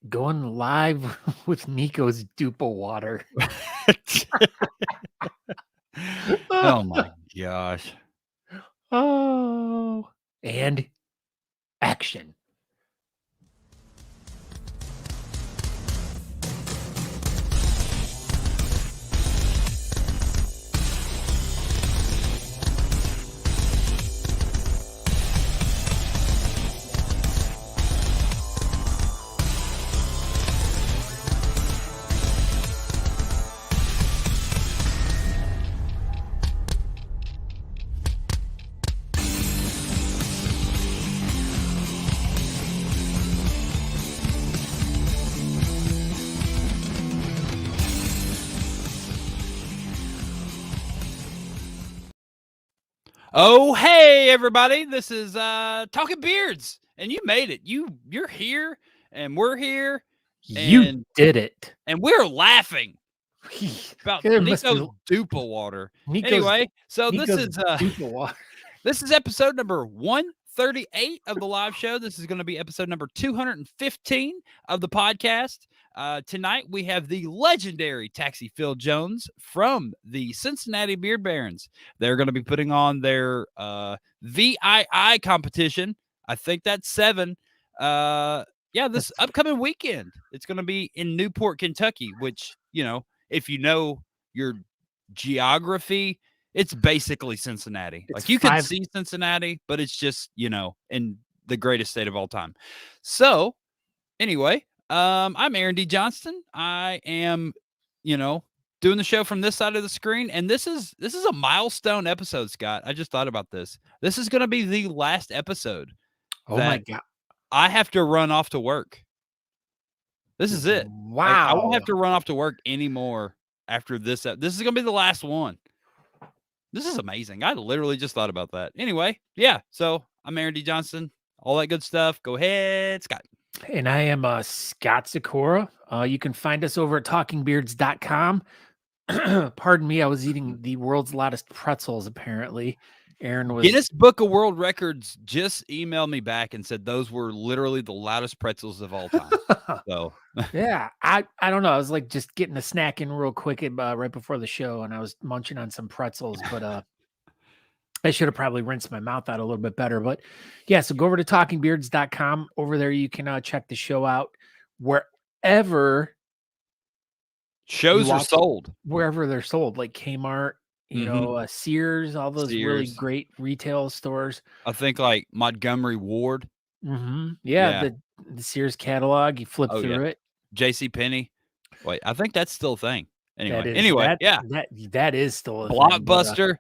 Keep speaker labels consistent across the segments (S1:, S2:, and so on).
S1: Going live with Nico's Dupa water.
S2: Oh my gosh.
S1: Oh, and action.
S2: Oh, hey everybody. This is Talking Beards. And you made it. You're here and we're here.
S1: You did it.
S2: And we're laughing about Nico's Dupa water. Anyway, so
S1: Nico's
S2: this is
S1: Dupa water.
S2: This is episode number 138 of the live show. This is going to be episode number 215 of the podcast. Tonight we have the legendary Taxi Phil Jones from the Cincinnati Beard Barons. They're going to be putting on their VII competition. I think that's 7. This upcoming weekend. It's going to be in Newport, Kentucky, which, if you know your geography, it's basically Cincinnati. Like you can see Cincinnati, but it's just, in the greatest state of all time. So anyway, I'm Aaron D. Johnston. I am, doing the show from this side of the screen. And this is a milestone episode, Scott. I just thought about this. This is going to be the last episode.
S1: Oh my God.
S2: I have to run off to work. This is it.
S1: Wow.
S2: I won't have to run off to work anymore after this. This is going to be the last one. This is amazing. I literally just thought about that. Anyway, yeah. So I'm Aaron D. Johnson. All that good stuff. Go ahead, Scott.
S1: And I am Scott Sykora. You can find us over at talkingbeards.com. Pardon me. I was eating the world's loudest pretzels, apparently. Aaron was...
S2: Guinness Book of World Records just emailed me back and said those were literally the loudest pretzels of all time. So
S1: yeah, I don't know. I was like just getting a snack in real quick right before the show, and I was munching on some pretzels, but I should have probably rinsed my mouth out a little bit better. But yeah, so go over to talkingbeards.com. Over there, you can check the show out wherever
S2: shows are sold.
S1: Wherever they're sold, like Kmart, Sears, all those really great retail stores.
S2: I think like Montgomery Ward.
S1: Yeah. The Sears catalog, you flip through it.
S2: JCPenney. Wait, I think that's still a thing. Anyway,
S1: that is still a
S2: Blockbuster.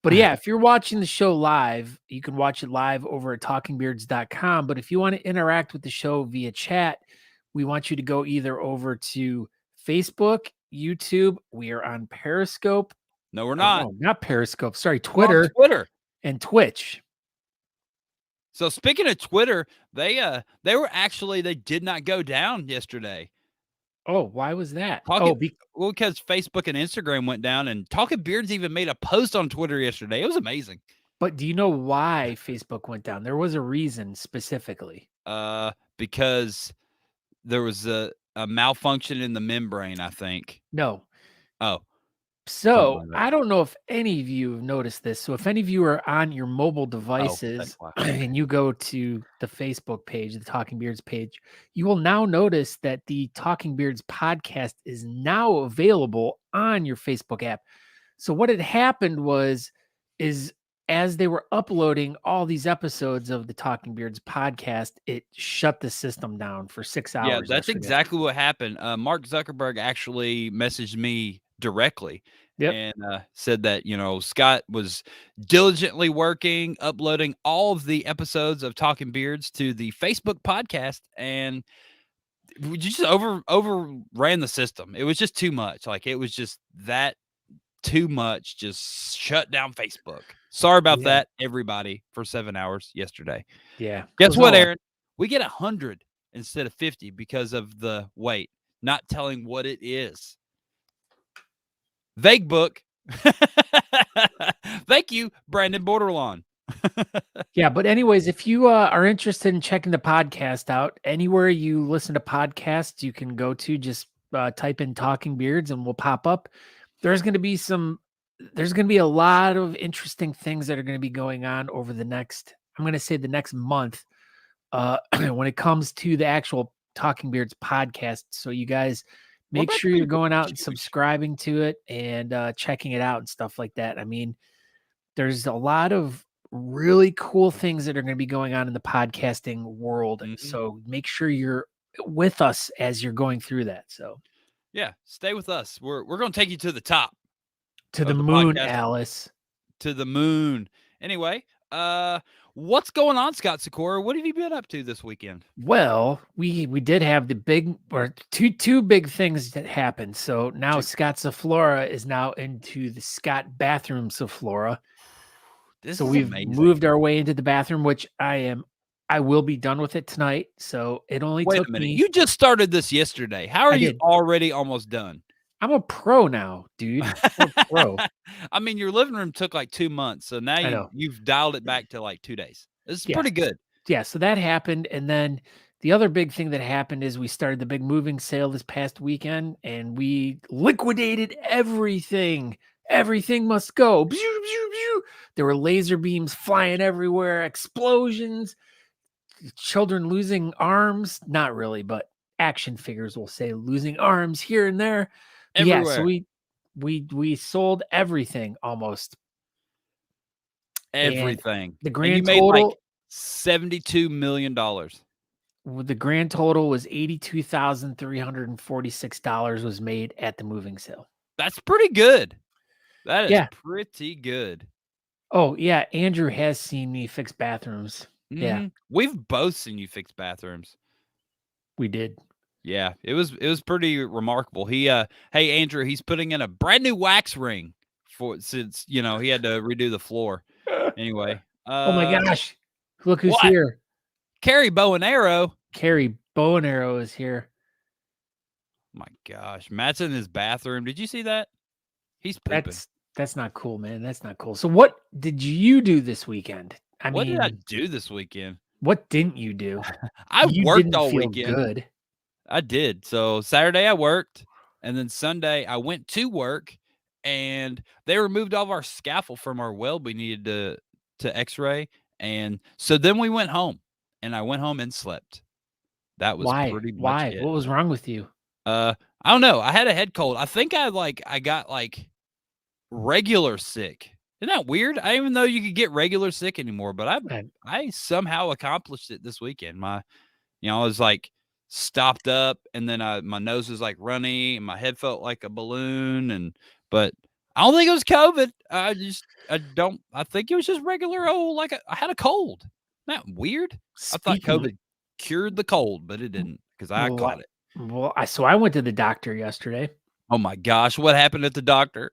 S1: But yeah, if you're watching the show live, you can watch it live over at talkingbeards.com. But if you want to interact with the show via chat, we want you to go either over to Facebook, YouTube. We are on Periscope.
S2: No, we're not.
S1: No, not Periscope. Sorry, Twitter.
S2: Twitter
S1: and Twitch.
S2: So speaking of Twitter, they did not go down yesterday.
S1: Oh, why was that?
S2: Because Facebook and Instagram went down, and Talking Beards even made a post on Twitter yesterday. It was amazing.
S1: But do you know why Facebook went down? There was a reason specifically.
S2: Because there was a malfunction in the membrane, I think.
S1: No.
S2: Oh.
S1: So I don't know if any of you have noticed this. So if any of you are on your mobile devices and you go to the Facebook page, the Talking Beards page, you will now notice that the Talking Beards podcast is now available on your Facebook app. So what had happened is as they were uploading all these episodes of the Talking Beards podcast, it shut the system down for 6 hours.
S2: Yeah, that's exactly what happened. Mark Zuckerberg actually messaged me directly and said that, Scott was diligently working, uploading all of the episodes of Talking Beards to the Facebook podcast, and we just overran the system. It was just too much. Like, it was just that too much, just shut down Facebook. Sorry about that, everybody, for 7 hours yesterday.
S1: Yeah.
S2: Guess what, Aaron? We get 100 instead of 50 because of the wait, not telling what it is. Vague book. Thank you, Brandon Borderlawn.
S1: Yeah, but anyways, if you are interested in checking the podcast out, anywhere you listen to podcasts, you can go to just type in Talking Beards and we'll pop up. There's going to be a lot of interesting things that are going to be going on over the next, I'm going to say the next month, when it comes to the actual Talking Beards podcast. So you guys make sure you're going out and subscribing to it and checking it out and stuff like that. I mean, there's a lot of really cool things that are going to be going on in the podcasting world.
S2: Mm-hmm.
S1: So make sure you're with us as you're going through that. So
S2: yeah, stay with us. We're going to take you to the top.
S1: To the moon, Alice.
S2: To the moon. Anyway, what's going on, Scott Sykora? What have you been up to this weekend?
S1: Well, we did have the big or two big things that happened. So now Scott Sykora is now into the Scott bathroom Sykora. So we've moved our way into the bathroom, which I will be done with it tonight. So it only took me.
S2: You just started this yesterday. How are you already almost done?
S1: I'm a pro now, dude. I'm a pro.
S2: I mean, your living room took like 2 months. So now you've dialed it back to like 2 days. This is pretty good.
S1: Yeah. So that happened. And then the other big thing that happened is we started the big moving sale this past weekend and we liquidated everything. Everything must go. There were laser beams flying everywhere, explosions, children losing arms. Not really, but action figures will say losing arms here and there. Yeah, so we sold everything almost.
S2: Everything.
S1: And the grand total
S2: like $72 million.
S1: The grand total was $82,346 was made at the moving sale.
S2: That's pretty good. That is pretty good.
S1: Oh, yeah. Andrew has seen me fix bathrooms.
S2: Mm-hmm.
S1: Yeah.
S2: We've both seen you fix bathrooms.
S1: We did.
S2: Yeah. It was pretty remarkable. Hey, Andrew, he's putting in a brand new wax ring since, he had to redo the floor. Anyway.
S1: Oh my gosh. Look who's here.
S2: Carrie Bow and Arrow.
S1: Carrie Bow and Arrow is here.
S2: My gosh. Matt's in his bathroom. Did you see that? He's pooping.
S1: That's not cool, man. That's not cool. So what did you do this weekend?
S2: What did I do this weekend?
S1: What didn't you do?
S2: I worked all weekend.
S1: Good.
S2: I did. So Saturday I worked, and then Sunday I went to work, and they removed all of our scaffold from our weld we needed to X-ray, and so then we went home, and I went home and slept. That was pretty much it.
S1: What was wrong with you?
S2: I don't know. I had a head cold. I think I got regular sick. Isn't that weird? I didn't even know you could get regular sick anymore, but I somehow accomplished it this weekend. I was like stopped up, and then my nose was like runny, and my head felt like a balloon, but I don't think it was COVID. I think it was just regular old, I had a cold. Isn't that weird? I thought COVID cured the cold, but it didn't because I caught it.
S1: Well, so I went to the doctor yesterday.
S2: Oh my gosh. What happened at the doctor?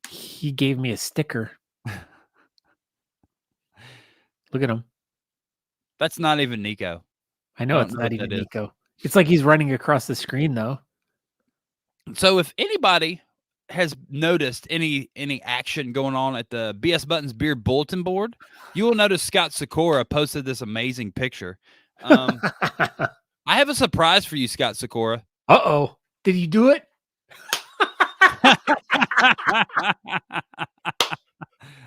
S1: He gave me a sticker. Look at him.
S2: That's not even Nico.
S1: I know it's not even Nico. It's like he's running across the screen though.
S2: So if anybody has noticed any action going on at the BS Buttons Beard Bulletin Board, you will notice Scott Sykora posted this amazing picture. I have a surprise for you, Scott Sykora.
S1: Uh-oh. Did he do it?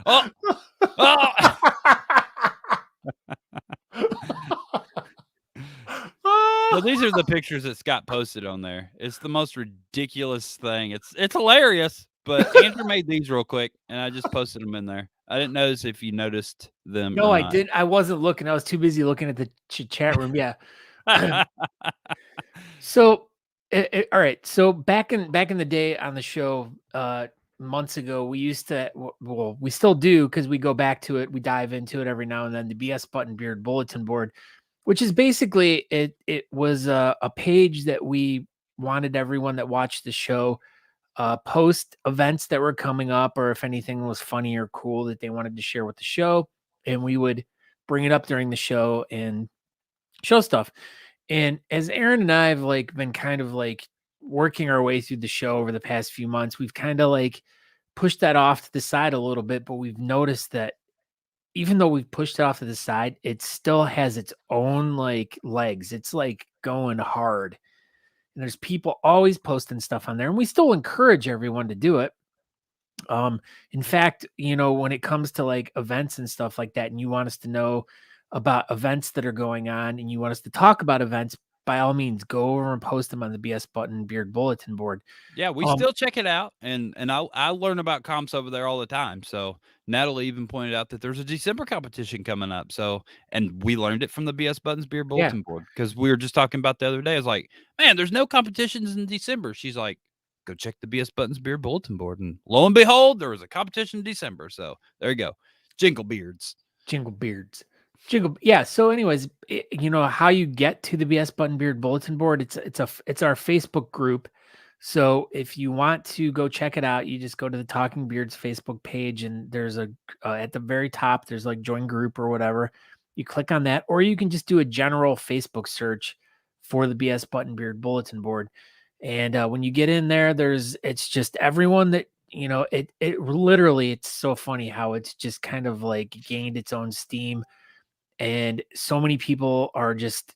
S2: Oh. So these are the pictures that Scott posted on there. It's the most ridiculous thing. It's hilarious, but Andrew made these real quick, and I just posted them in there. I didn't notice if you noticed them.
S1: No, I didn't. I wasn't looking. I was too busy looking at the chat room. Yeah. So, all right. So back in the day on the show, months ago, we used to, well, we still do because we go back to it. We dive into it every now and then. The BS Button Beard Bulletin Board, which is basically it was a page that we wanted everyone that watched the show post events that were coming up, or if anything was funny or cool that they wanted to share with the show, and we would bring it up during the show and show stuff. And as Aaron and I have been kind of working our way through the show over the past few months, we've kind of pushed that off to the side a little bit, but we've noticed that even though we've pushed it off to the side, it still has its own like legs. It's like going hard. And there's people always posting stuff on there, and we still encourage everyone to do it. In fact, when it comes to like events and stuff like that, and you want us to know about events that are going on and you want us to talk about events, by all means, go over and post them on the BS Button Beard Bulletin Board.
S2: Yeah, we still check it out, and I learn about comps over there all the time. So Natalie even pointed out that there's a December competition coming up. So, and we learned it from the BS Buttons Beard Bulletin Board, because we were just talking about the other day. I was like, man, there's no competitions in December. She's like, go check the BS Buttons Beard Bulletin Board, and lo and behold, there was a competition in December. So there you go, jingle beards.
S1: Yeah. So, anyways, how you get to the BS Button Beard Bulletin Board? It's our Facebook group. So if you want to go check it out, you just go to the Talking Beards Facebook page, and there's at the very top, there's like join group or whatever. You click on that, or you can just do a general Facebook search for the BS Button Beard Bulletin Board. And when you get in there, it's just everyone that, it literally, it's so funny how it's just kind of like gained its own steam. And so many people are just,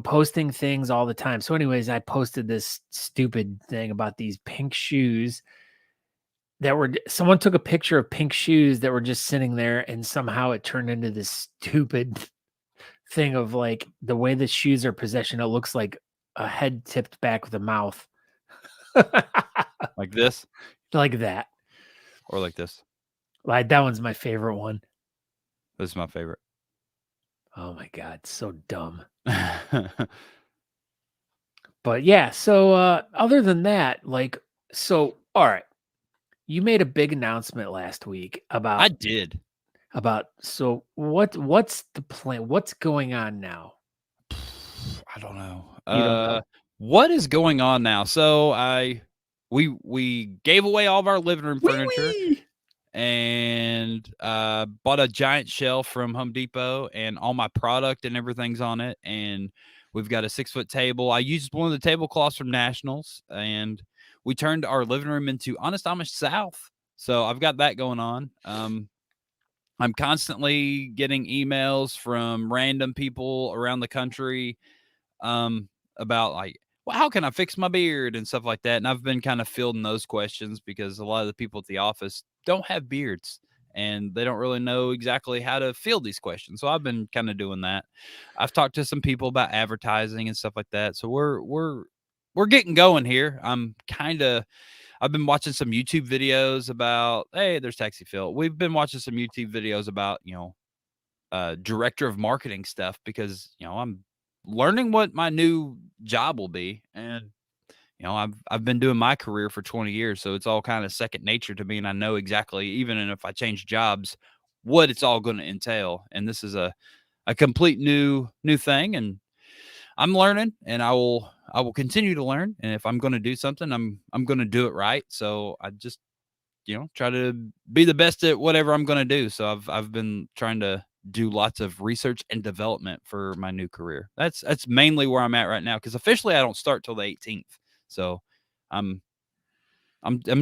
S1: posting things all the time. So anyways, I posted this stupid thing about these pink shoes someone took a picture of pink shoes that were just sitting there, and somehow it turned into this stupid thing of like the way the shoes are positioned. It looks like a head tipped back with a mouth.
S2: Like this?
S1: Like that.
S2: Or like this?
S1: Like that one's my favorite one.
S2: This is my favorite.
S1: Oh my God, so dumb. But yeah, so other than that, all right. You made a big announcement last week about
S2: I did.
S1: So what's the plan? What's going on now?
S2: I don't know.
S1: You don't know?
S2: What is going on now? So we gave away all of our living room furniture. And bought a giant shelf from Home Depot, and all my product and everything's on it. And we've got a 6-foot table. I used one of the tablecloths from Nationals, and we turned our living room into Honest Amish South. So I've got that going on. I'm constantly getting emails from random people around the country about like, well, how can I fix my beard and stuff like that? And I've been kind of fielding those questions because a lot of the people at the office don't have beards, and they don't really know exactly how to field these questions. So I've been kind of doing that. I've talked to some people about advertising and stuff like that. So we're getting going here. I've been watching some YouTube videos about, hey, there's Taxi Phil. We've been watching some YouTube videos about, director of marketing stuff, because, I'm learning what my new job will be. And, I've been doing my career for 20 years. So it's all kind of second nature to me. And I know exactly, even if I change jobs, what it's all going to entail. And this is a complete new thing. And I'm learning, and I will continue to learn. And if I'm going to do something, I'm going to do it right. So I just, try to be the best at whatever I'm going to do. So I've been trying to do lots of research and development for my new career. That's mainly where I'm at right now, because officially I don't start till the 18th. So I'm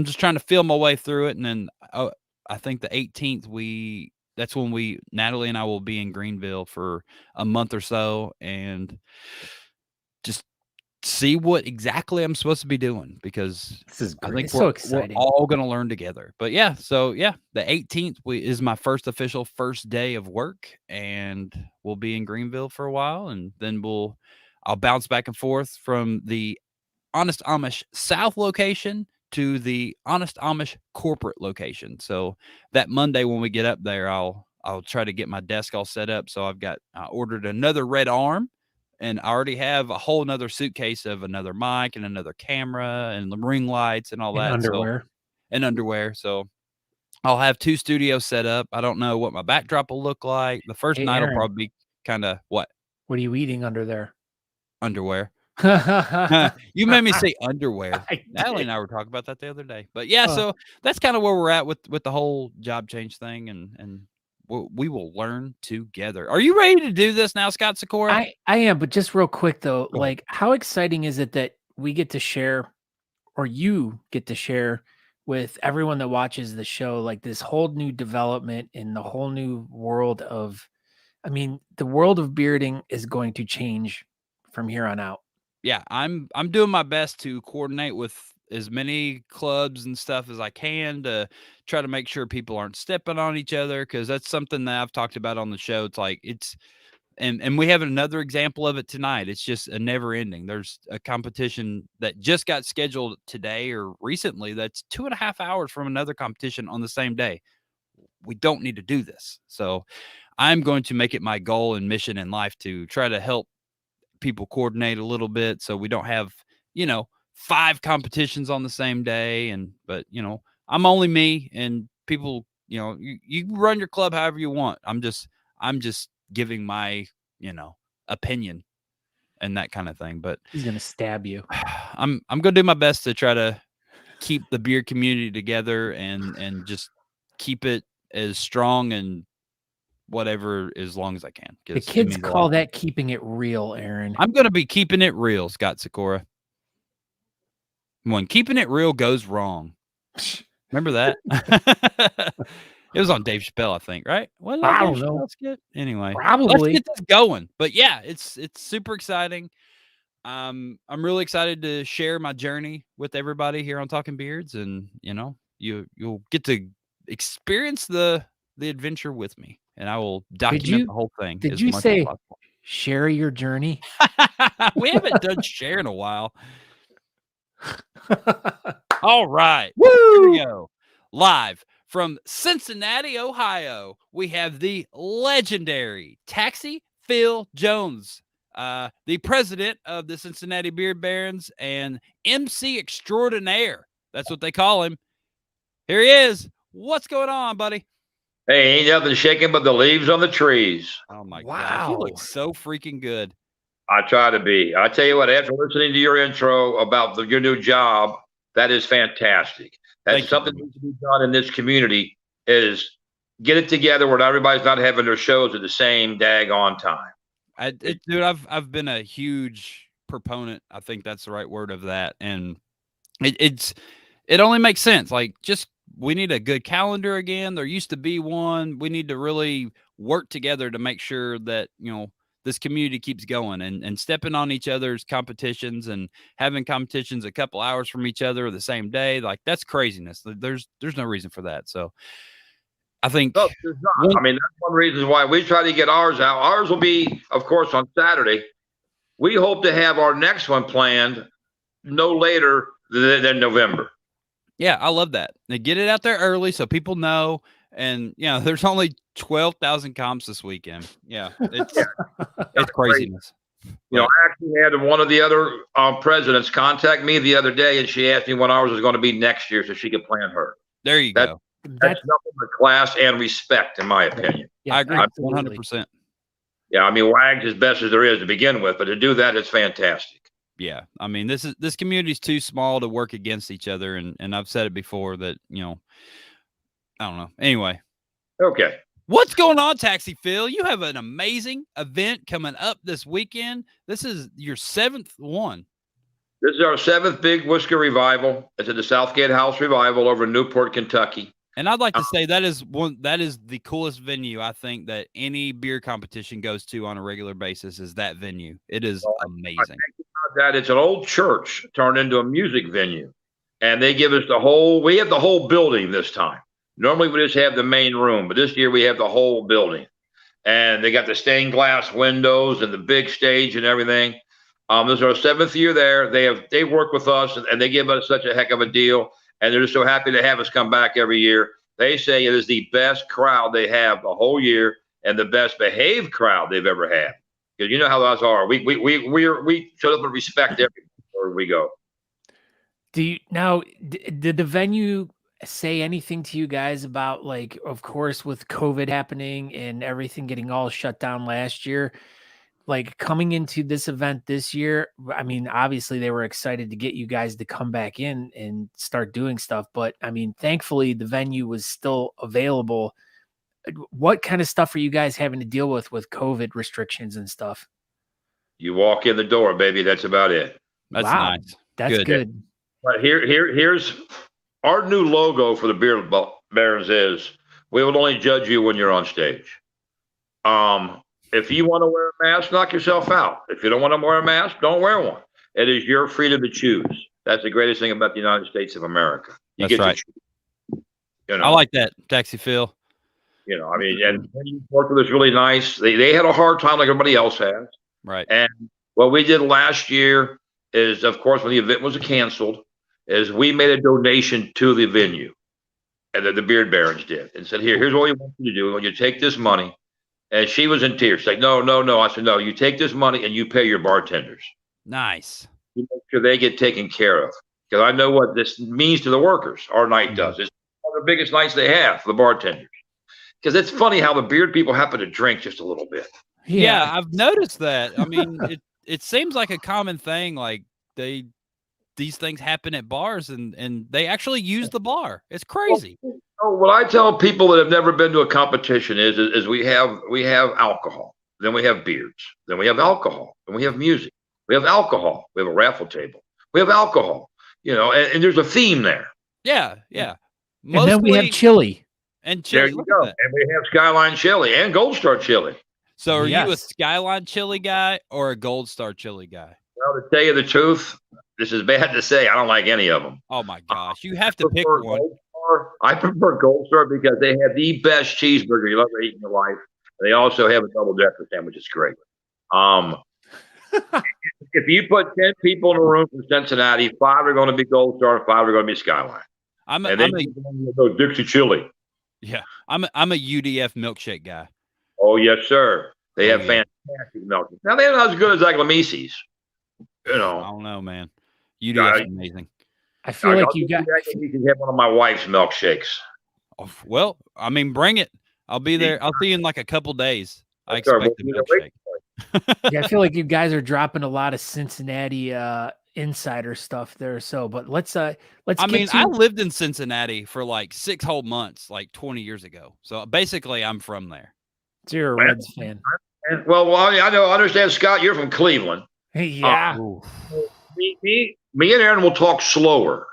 S2: just trying to feel my way through it. And then I think the 18th, that's when Natalie and I will be in Greenville for a month or so, and just see what exactly I'm supposed to be doing, because
S1: this is great.
S2: I think
S1: it's so exciting.
S2: We're all going to learn together. But yeah, so yeah, the 18th is my first day of work, and we'll be in Greenville for a while, and then I'll bounce back and forth from the Honest Amish South location to the Honest Amish corporate location. So that Monday when we get up there, I'll try to get my desk all set up. So I ordered another red arm, and I already have a whole nother suitcase of another mic and another camera and the ring lights and all that. And underwear. So I'll have 2 studios set up. I don't know what my backdrop will look like. The first night will probably be kind of what?
S1: What are you eating under there?
S2: Underwear. You made me say underwear. Natalie and I were talking about that the other day. But yeah, so that's kind of where we're at with the whole job change thing, and we will learn together. Are you ready to do this now, Scott Sykora?
S1: I am, but just real quick though, like how exciting is it that we get to share, or you get to share, with everyone that watches the show, like this whole new development in the whole new world of, I mean, the world of bearding is going to change from here on out.
S2: Yeah, I'm doing my best to coordinate with as many clubs and stuff as I can to try to make sure people aren't stepping on each other, because that's something that I've talked about on the show. It's like and we have another example of it tonight. It's just a never ending. There's a competition that just got scheduled today or recently that's 2.5 hours from another competition on the same day. We don't need to do this. So I'm going to make it my goal and mission in life to try to help people coordinate a little bit so we don't have, 5 competitions on the same day. But I'm only me, and people, you run your club however you want. I'm just giving my, opinion and that kind of thing. But
S1: he's going to stab you.
S2: I'm going to do my best to try to keep the beard community together and just keep it as strong and whatever as long as I can.
S1: The kids call that keeping it real, Aaron.
S2: I'm going to be keeping it real, Scott Sykora. When keeping it real goes wrong. Remember that? It was on Dave Chappelle, I think, right?
S1: Well, I don't know.
S2: Anyway,
S1: probably.
S2: Let's get this going. But yeah, it's super exciting. I'm really excited to share my journey with everybody here on Talking Beards, and you'll get to experience the adventure with me, and I will document the whole thing.
S1: Did you say share your journey?
S2: We haven't done share in a while. All right.
S1: Woo!
S2: Here we go. Live from Cincinnati, Ohio, we have the legendary Taxi Phil Jones, the president of the Cincinnati Beard Barons and MC extraordinaire. That's what they call him. Here he is. What's going on, buddy?
S3: Hey, ain't nothing shaking but the leaves on the trees.
S2: Oh, my God. You look so freaking good.
S3: I try to be. I tell you what, after listening to your intro about your new job, that is fantastic. That's something that needs to be done in this community, is get it together where everybody's not having their shows at the same daggone time.
S2: Dude, I've been a huge proponent. I think that's the right word of that. And it only makes sense. Like, just we need a good calendar again. There used to be one. We need to really work together to make sure that, this community keeps going and stepping on each other's competitions and having competitions a couple hours from each other the same day. Like, that's craziness. There's no reason for that. So I think,
S3: no, there's not. I mean, that's one reason why we try to get ours out. Ours will be, of course, on Saturday. We hope to have our next one planned no later than November.
S2: Yeah, I love that. They get it out there early so people know. And there's only 12,000 comps this weekend. Yeah, it's craziness.
S3: I actually had one of the other presidents contact me the other day, and she asked me when ours was going to be next year so she could plan her.
S2: There you go.
S3: That's nothing but class and respect, in my opinion.
S2: Yeah, I agree 100%.
S3: Yeah, I mean, WAG's as best as there is to begin with, but to do that, it's fantastic.
S2: Yeah, I mean, this community is too small to work against each other, and I've said it before that I don't know. Anyway.
S3: Okay.
S2: What's going on, Taxi Phil? You have an amazing event coming up this weekend. This is your 7th one.
S3: This is our 7th big Whisker Revival. It's at the Southgate House Revival over in Newport, Kentucky.
S2: And I'd like to say that is the coolest venue I think that any beer competition goes to on a regular basis, is that venue. It is amazing. I think
S3: about that. It's an old church turned into a music venue. And they give us we have the whole building this time. Normally we just have the main room, but this year we have the whole building, and they got the stained glass windows and the big stage and everything. This is our 7th year there. They work with us, and they give us such a heck of a deal, and they're just so happy to have us come back every year. They say it is the best crowd they have the whole year and the best behaved crowd they've ever had. Because you know how those are. We show up and respect everywhere we go.
S1: Did the venue say anything to you guys about, like, of course, with COVID happening and everything getting all shut down last year, like coming into this event this year? I mean, obviously they were excited to get you guys to come back in and start doing stuff, but I mean, thankfully the venue was still available. What kind of stuff are you guys having to deal with COVID restrictions and stuff?
S3: You walk in the door, baby. That's about it.
S2: That's nice.
S1: That's good.
S3: But here's our new logo for the Beard Barons is, we will only judge you when you're on stage. If you want to wear a mask, knock yourself out. If you don't want to wear a mask, don't wear one. It is your freedom to choose. That's the greatest thing about the United States of America. You get to choose. You know?
S2: I like that, Taxi Phil.
S3: You know, I mean, and you worked with us really nice. They had a hard time like everybody else has.
S2: Right.
S3: And what we did last year is, of course, when the event was canceled, is we made a donation to the venue. And the Beard Barons did. And said, here's what we want you to do. We want you to take this money. And she was in tears. She's like, no. I said, no, you take this money and you pay your bartenders.
S2: Nice.
S3: You make sure they get taken care of. Because I know what this means to the workers. Our night does. It's one of the biggest nights they have for the bartenders. Because it's funny how the beard people happen to drink just a little bit.
S2: Yeah, I've noticed that. I mean, it seems like a common thing. Like these things happen at bars and they actually use the bar. It's crazy.
S3: Well, what I tell people that have never been to a competition is we have alcohol, then we have beards, then we have alcohol, then we have music, we have alcohol, we have a raffle table, we have alcohol, you know, and there's a theme there.
S2: Yeah.
S1: Mostly, and then we have chili.
S2: And chili.
S3: There you go. And we have Skyline chili and Gold Star chili.
S2: So are you a Skyline chili guy or a Gold Star chili guy?
S3: Well, to tell you the truth, this is bad to say. I don't like any of them.
S2: Oh my gosh, you have to pick one.
S3: I prefer Gold Star because they have the best cheeseburger you'll ever eat in your life. They also have a double decker sandwich. It's great. If you put 10 people in a room from Cincinnati, 5 are going to be Gold Star, 5 are going to be Skyline.
S2: I'm
S3: a Dixie chili.
S2: Yeah, I'm a UDF milkshake guy.
S3: Oh yes, sir. They have fantastic milk. Now they're not as good as Aglamisi's. You know,
S2: I don't know, man. UDF is amazing.
S1: I feel like you got.
S3: You can have one of my wife's milkshakes.
S2: Oh, well, I mean, bring it. I'll be there. I'll see you in like a couple days. I expect a milkshake.
S1: Yeah, I feel like you guys are dropping a lot of Cincinnati insider stuff there. So, but let's. I
S2: lived in Cincinnati for like 6 whole months, like 20 years ago. So basically, I'm from there.
S1: So you're a Reds fan.
S3: Well, I know. I understand, Scott. You're from Cleveland.
S1: Yeah.
S3: Me and Aaron will talk slower.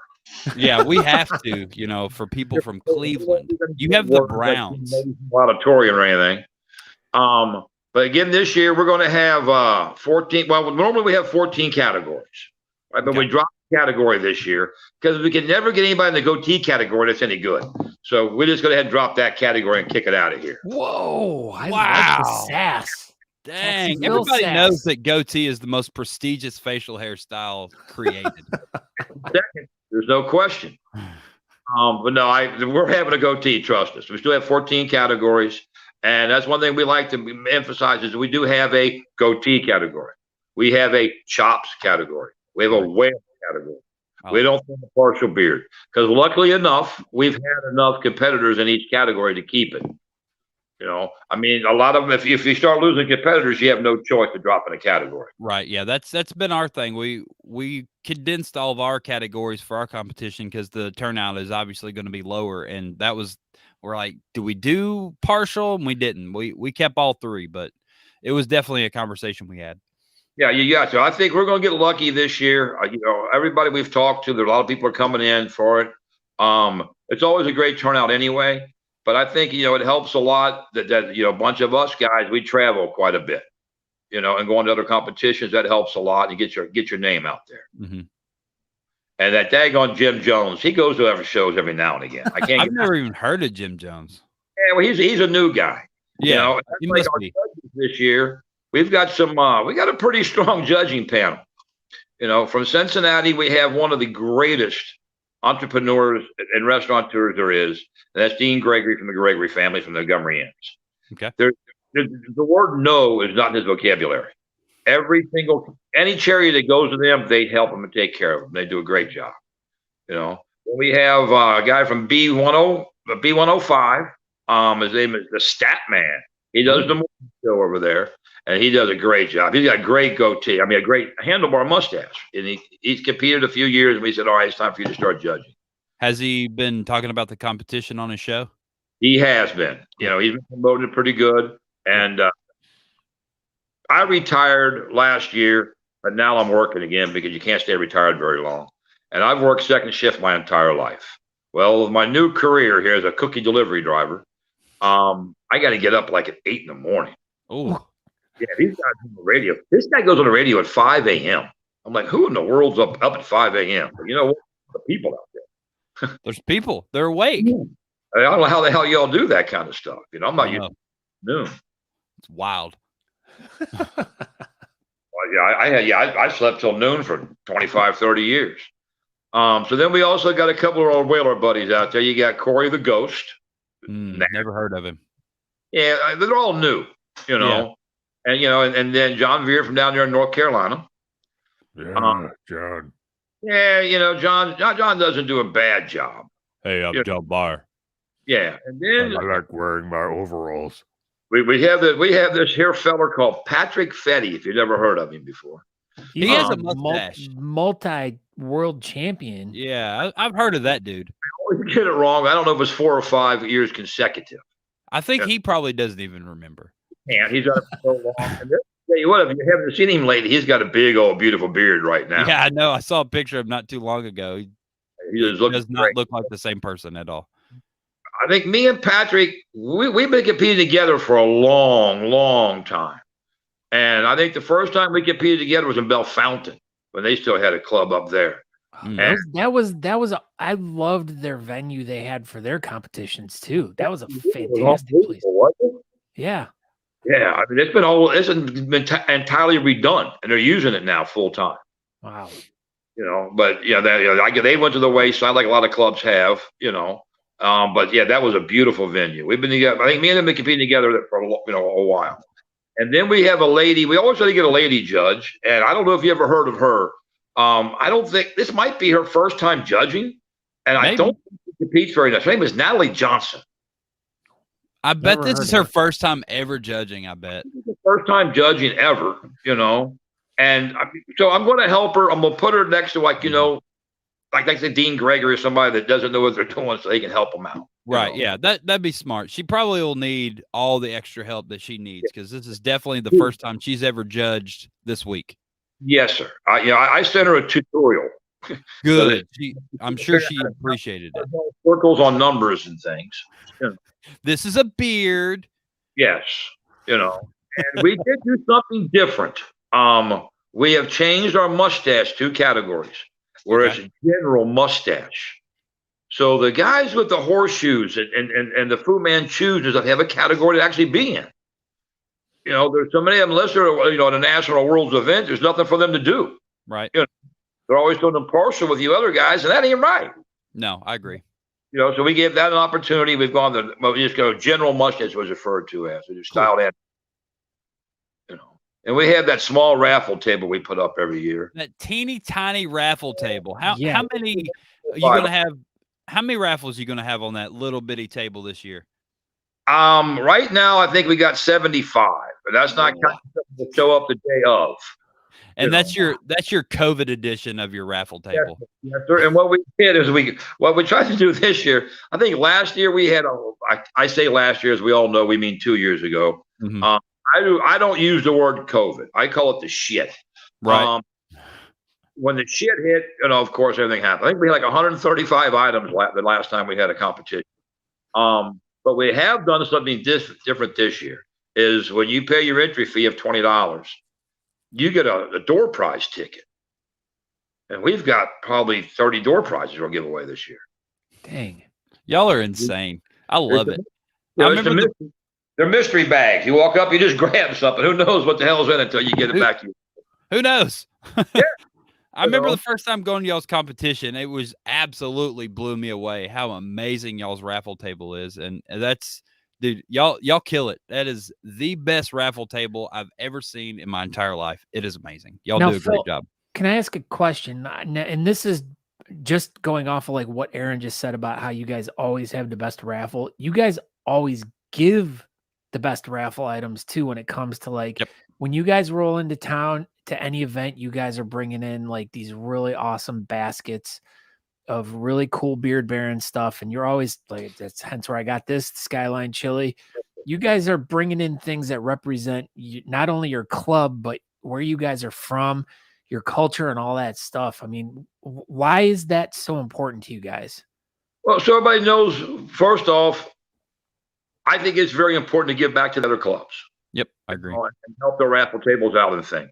S2: Yeah, we have to, you know, for people from Cleveland. You have the Browns.
S3: Auditorium or anything. But again, this year we're going to have 14. Well, normally we have 14 categories, right? But we dropped the category this year because we can never get anybody in the goatee category that's any good. So we're just going to head and drop that category and kick it out of here.
S1: Whoa! I like the sass.
S2: Dang, everybody knows that goatee is the most prestigious facial hairstyle created.
S3: Second, there's no question. But no, we're having a goatee, trust us. We still have 14 categories. And that's one thing we like to emphasize is we do have a goatee category. We have a chops category. We have a whale category. We don't have a partial beard. Because luckily enough, we've had enough competitors in each category to keep it. You know, I mean, a lot of them, if you start losing competitors, you have no choice to drop in a category.
S2: Right. Yeah, that's been our thing. We condensed all of our categories for our competition because the turnout is obviously going to be lower. And we're like, do we do partial? And we didn't. We kept all 3, but it was definitely a conversation we had.
S3: Yeah, you got to. I think we're going to get lucky this year. You know, everybody we've talked to, there are a lot of people are coming in for it. It's always a great turnout anyway. But I think, you know, it helps a lot that you know, a bunch of us guys, we travel quite a bit, you know, and going to other competitions. That helps a lot. And get your name out there.
S2: Mm-hmm.
S3: And that daggone Jim Jones, he goes to other shows every now and again.
S2: I've never even heard of Jim Jones.
S3: Yeah, well, he's a new guy.
S2: Yeah,
S3: you know, like our judges this year, we've got we got a pretty strong judging panel. You know, from Cincinnati, we have one of the greatest entrepreneurs and restaurateurs there is. And that's Dean Gregory from the Gregory family from the Montgomery Inns.
S2: Okay.
S3: The word no is not in his vocabulary. Any charity that goes to them, they help them and take care of them. They do a great job. You know, we have a guy from B105. His name is the Stat Man. He does the morning show over there, and he does a great job. He's got a great goatee. I mean, a great handlebar mustache. And he's competed a few years, and we said, all right, it's time for you to start judging.
S2: Has he been talking about the competition on his show?
S3: He has been. You know, he's been promoting it pretty good. And I retired last year, but now I'm working again because you can't stay retired very long. And I've worked second shift my entire life. Well, with my new career here as a cookie delivery driver, I got to get up like at 8 in the morning.
S2: Oh,
S3: yeah, these guys on the radio. This guy goes on the radio at 5 a.m. I'm like, who in the world's up at 5 a.m.? But you know what? The people out there.
S2: There's people. They're awake.
S3: I don't know how the hell y'all do that kind of stuff. You know, I'm not used to noon.
S2: It's wild.
S3: I slept till noon for 25, 30 years. So then we also got a couple of old whaler buddies out there. You got Corey the Ghost.
S2: Never heard of him.
S3: Yeah, they're all new, you know. Yeah. And then John Veer from down there in North Carolina.
S4: Yeah, John.
S3: Yeah, John doesn't do a bad job.
S4: Hey, I'm John Barr.
S3: Yeah, and then
S4: I like wearing my overalls.
S3: We have this here feller called Patrick Fetty. If you've never heard of him before,
S2: he has a mustache.
S1: Multi-world champion.
S2: Yeah, I've heard of that dude.
S3: I always get it wrong. I don't know if it's 4 or 5 years consecutive.
S2: I think he probably doesn't even remember.
S3: Yeah, he's done it for so long. And tell you what, if you haven't seen him lately, he's got a big old beautiful beard right now.
S2: Yeah, I know. I saw a picture of him not too long ago. He does not look like the same person at all.
S3: I think me and Patrick, we've been competing together for a long, long time. And I think the first time we competed together was in Bellefontaine when they still had a club up there.
S1: That was I loved their venue they had for their competitions too. That was a fantastic place. Yeah.
S3: Yeah, I mean it's been entirely redone, and they're using it now full time.
S1: Wow.
S3: But they went to the wayside like a lot of clubs have. But yeah, that was a beautiful venue. We've been together. I think me and them have been competing together for a while. And then we have a lady. We always try to get a lady judge, and I don't know if you ever heard of her. I don't think this might be her first time judging, and I don't think she competes very much. Her name is Natalie Johnson.
S2: I bet this is her first time ever judging. I bet
S3: first time judging ever. And so I'm going to help her. I'm going to put her next to like the Dean Gregory or somebody that doesn't know what they're doing, so they can help them out.
S2: Right? Yeah, that'd be smart. She probably will need all the extra help that she needs because this is definitely the first time she's ever judged this week.
S3: Yes, sir. I sent her a tutorial.
S2: Good. I'm sure she appreciated it.
S3: Circles on numbers and things.
S2: This is a beard.
S3: Yes. And we did do something different. We have changed our mustache 2 categories, whereas a general mustache. So the guys with the horseshoes and the Fu Manchus have a category to actually be in. There's so many of them listed, at a national world's event. There's nothing for them to do.
S2: Right.
S3: They're always doing impartial with you other guys, and that ain't right.
S2: No, I agree.
S3: So we gave that an opportunity. We've gone we just go general mustache was referred to as. We just styled in. And we have that small raffle table we put up every year.
S2: That teeny tiny raffle table. How many are you gonna have? How many raffles are you gonna have on that little bitty table this year?
S3: Right now I think we got 75, but that's not counting to show up the day of.
S2: And that's your COVID edition of your raffle table.
S3: Yes, sir. And what we did is what we tried to do this year. I think last year we had I say last year, as we all know, we mean 2 years ago.
S2: Mm-hmm.
S3: I don't use the word COVID. I call it the shit.
S2: Right.
S3: When the shit hit, of course, everything happened. I think we had like 135 items the last time we had a competition. But we have done something different this year. Is when you pay your entry fee of $20, you get a door prize ticket. And we've got probably 30 door prizes we'll give away this year.
S1: Dang.
S2: Y'all are insane. I love it.
S3: They're mystery bags. You walk up, you just grab something. Who knows what the hell's in it until you get it back.
S2: Who knows?
S3: Yeah.
S2: I remember the first time going to y'all's competition, it was absolutely blew me away how amazing y'all's raffle table is. And that's, dude, y'all kill it. That is the best raffle table I've ever seen in my entire life. It is amazing. Y'all do a great job.
S1: Can I ask a question? And this is just going off of like what Aaron just said about how you guys always have the best raffle. You guys always give the best raffle items too when it comes to like when you guys roll into town to any event, you guys are bringing in like these really awesome baskets of really cool Beard Baron stuff. And you're always like, that's hence where I got this Skyline chili. You guys are bringing in things that represent not only your club, but where you guys are from, your culture and all that stuff. I mean, why is that so important to you guys?
S3: Well, so everybody knows, first off, I think it's very important to give back to the other clubs.
S2: Yep, I agree.
S3: And help their raffle tables out and things.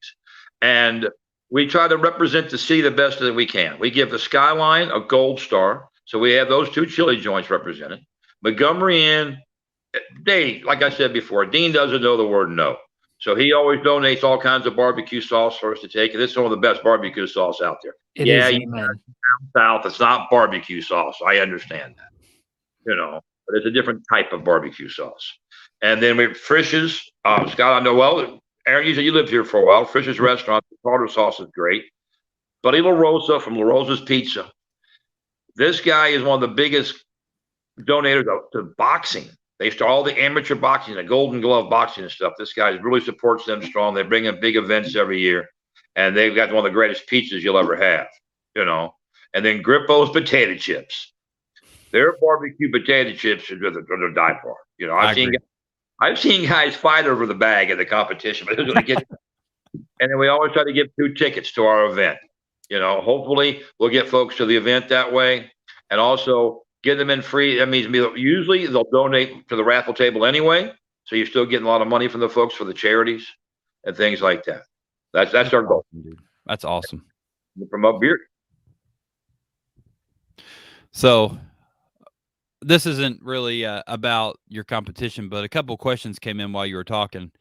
S3: And we try to represent the city the best that we can. We give the Skyline a gold star. So we have those 2 chili joints represented. Montgomery Inn, like I said before, Dean doesn't know the word no. So he always donates all kinds of barbecue sauce for us to take. And this is one of the best barbecue sauce out there.
S1: It
S3: yeah,
S1: is,
S3: you south, it's not barbecue sauce. I understand that, but it's a different type of barbecue sauce. And then we have Frisch's. Scott, I know well. Aaron, you lived here for a while. Frisch's restaurant, the tartar sauce is great. Buddy La Rosa from La Rosa's Pizza. This guy is one of the biggest donators to boxing. They start all the amateur boxing, the Golden Glove boxing and stuff. This guy really supports them strong. They bring in big events every year, and they've got one of the greatest pizzas you'll ever have, And then Grippo's potato chips. Their barbecue potato chips are to die for. I've seen guys fight over the bag at the competition, but and then we always try to give 2 tickets to our event. Hopefully we'll get folks to the event that way, and also get them in free. That means usually they'll donate to the raffle table anyway, so you're still getting a lot of money from the folks for the charities and things like that. That's our goal.
S2: Dude. That's awesome.
S3: Promote beer.
S2: So this isn't really about your competition, but a couple of questions came in while you were talking.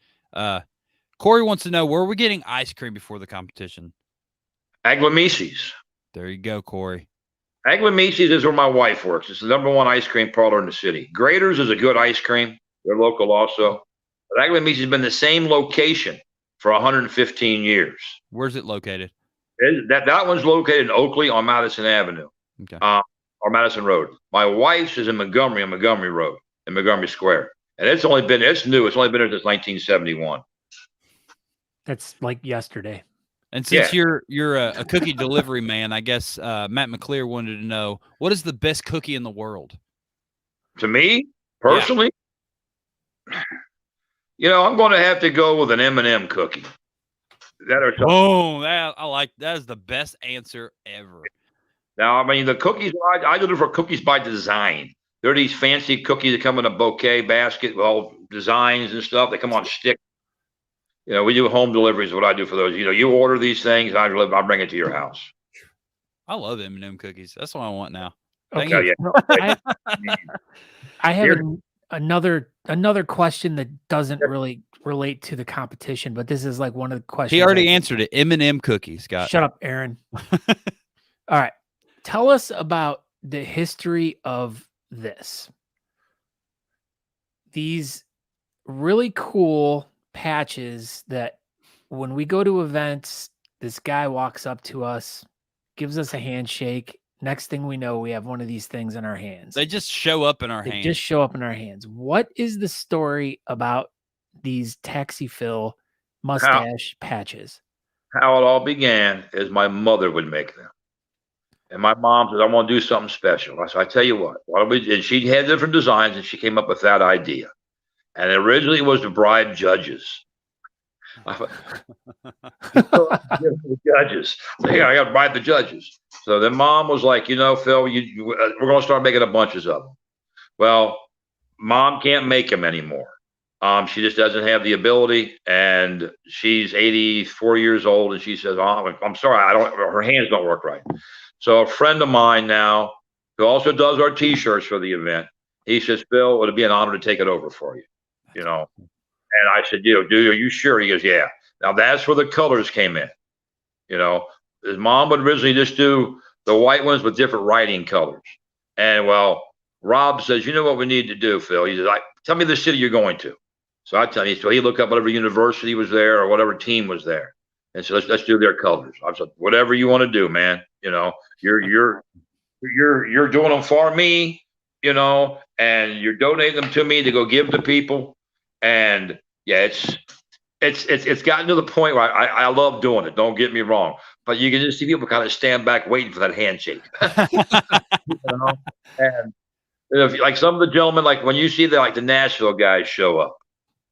S2: Corey wants to know, where are we getting ice cream before the competition?
S3: Aglamisi's.
S2: There you go, Corey.
S3: Aglamisi's is where my wife works. It's the #1 ice cream parlor in the city. Grader's is a good ice cream. They're local also. But Aglamisi's has been the same location for 115 years.
S2: Where's it located?
S3: That one's located in Oakley on Madison Avenue.
S2: Okay.
S3: Or Madison Road. My wife's is in Montgomery on Montgomery Road in Montgomery Square. And it's new. It's only been there since 1971.
S1: That's like yesterday.
S2: And since you're a cookie delivery man, I guess Matt McClear wanted to know, what is the best cookie in the world?
S3: To me, personally, I'm going to have to go with an M&M cookie.
S2: I like that is the best answer ever.
S3: Now, I mean, the cookies, I do for cookies by design. They're these fancy cookies that come in a bouquet basket with all designs and stuff. They come on stick. We do home deliveries. What I do for those, you order these things, I bring it to your house.
S2: I love M&M cookies. That's what I want now.
S1: Okay, I have another question that doesn't really relate to the competition, but this is like one of the questions.
S2: He already answered it. M&M cookies, Scott.
S1: Shut up, Aaron. All right, tell us about the history of this. These really cool patches that when we go to events, this guy walks up to us, gives us a handshake. Next thing we know, we have one of these things in our hands.
S2: They just show up in our hands.
S1: Just show up in our hands. What is the story about these Taxi Phil mustache patches?
S3: How it all began is my mother would make them. And my mom said, I want to do something special. I said, I tell you what, and she had different designs, and she came up with that idea. And originally it was to bribe judges. Judges. I got to bribe the judges. So then mom was like, Phil, we're going to start making a bunches of them. Well, mom can't make them anymore. She just doesn't have the ability, and she's 84 years old, and she says, I'm sorry, her hands don't work right. So a friend of mine now, who also does our t-shirts for the event, he says, Phil, it would be an honor to take it over for you, And I said, dude, are you sure? He goes, yeah. Now that's where the colors came in. His mom would originally just do the white ones with different writing colors. And Rob says, you know what we need to do, Phil? He says, tell me the city you're going to. So I tell you, so he looked up whatever university was there or whatever team was there. And so let's do their colors. I said, whatever you want to do, man. You're doing them for me, and you're donating them to me to go give to people. And yeah, it's gotten to the point where I love doing it. Don't get me wrong, but you can just see people kind of stand back waiting for that handshake. And like some of the gentlemen, like when you see the Nashville guys show up,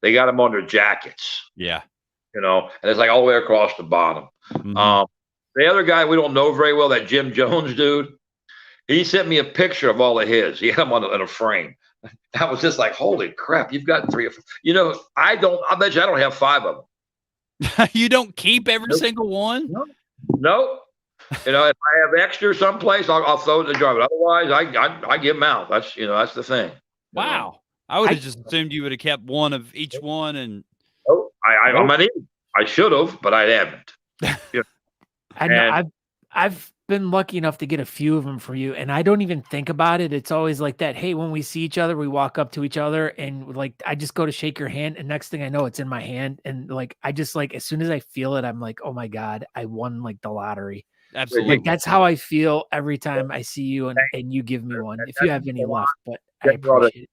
S3: they got them on their jackets.
S2: Yeah.
S3: And it's like all the way across the bottom. Mm-hmm. The other guy we don't know very well, that Jim Jones dude, He sent me a picture of all of his. He had them in a frame. I was just like, holy crap, you've got 3 or 4. You know, I bet you I don't have 5 of them.
S2: You don't keep every single one?
S3: No. You know, if I have extra someplace, I'll throw it in the jar. But otherwise, I give them out. That's the thing.
S2: Wow. I would have just assumed you would have kept one of each one. And
S3: I should have, but I haven't. Yeah.
S1: I know I've been lucky enough to get a few of them for you, and I don't even think about it. It's always like that. Hey, when we see each other, we walk up to each other, and like I just go to shake your hand, and next thing I know, it's in my hand, and like I just like as soon as I feel it, I'm like, oh my god, I won like the lottery.
S2: Absolutely,
S1: like that's how I feel every time I see you, and you give me one if you have any left. But I appreciate it.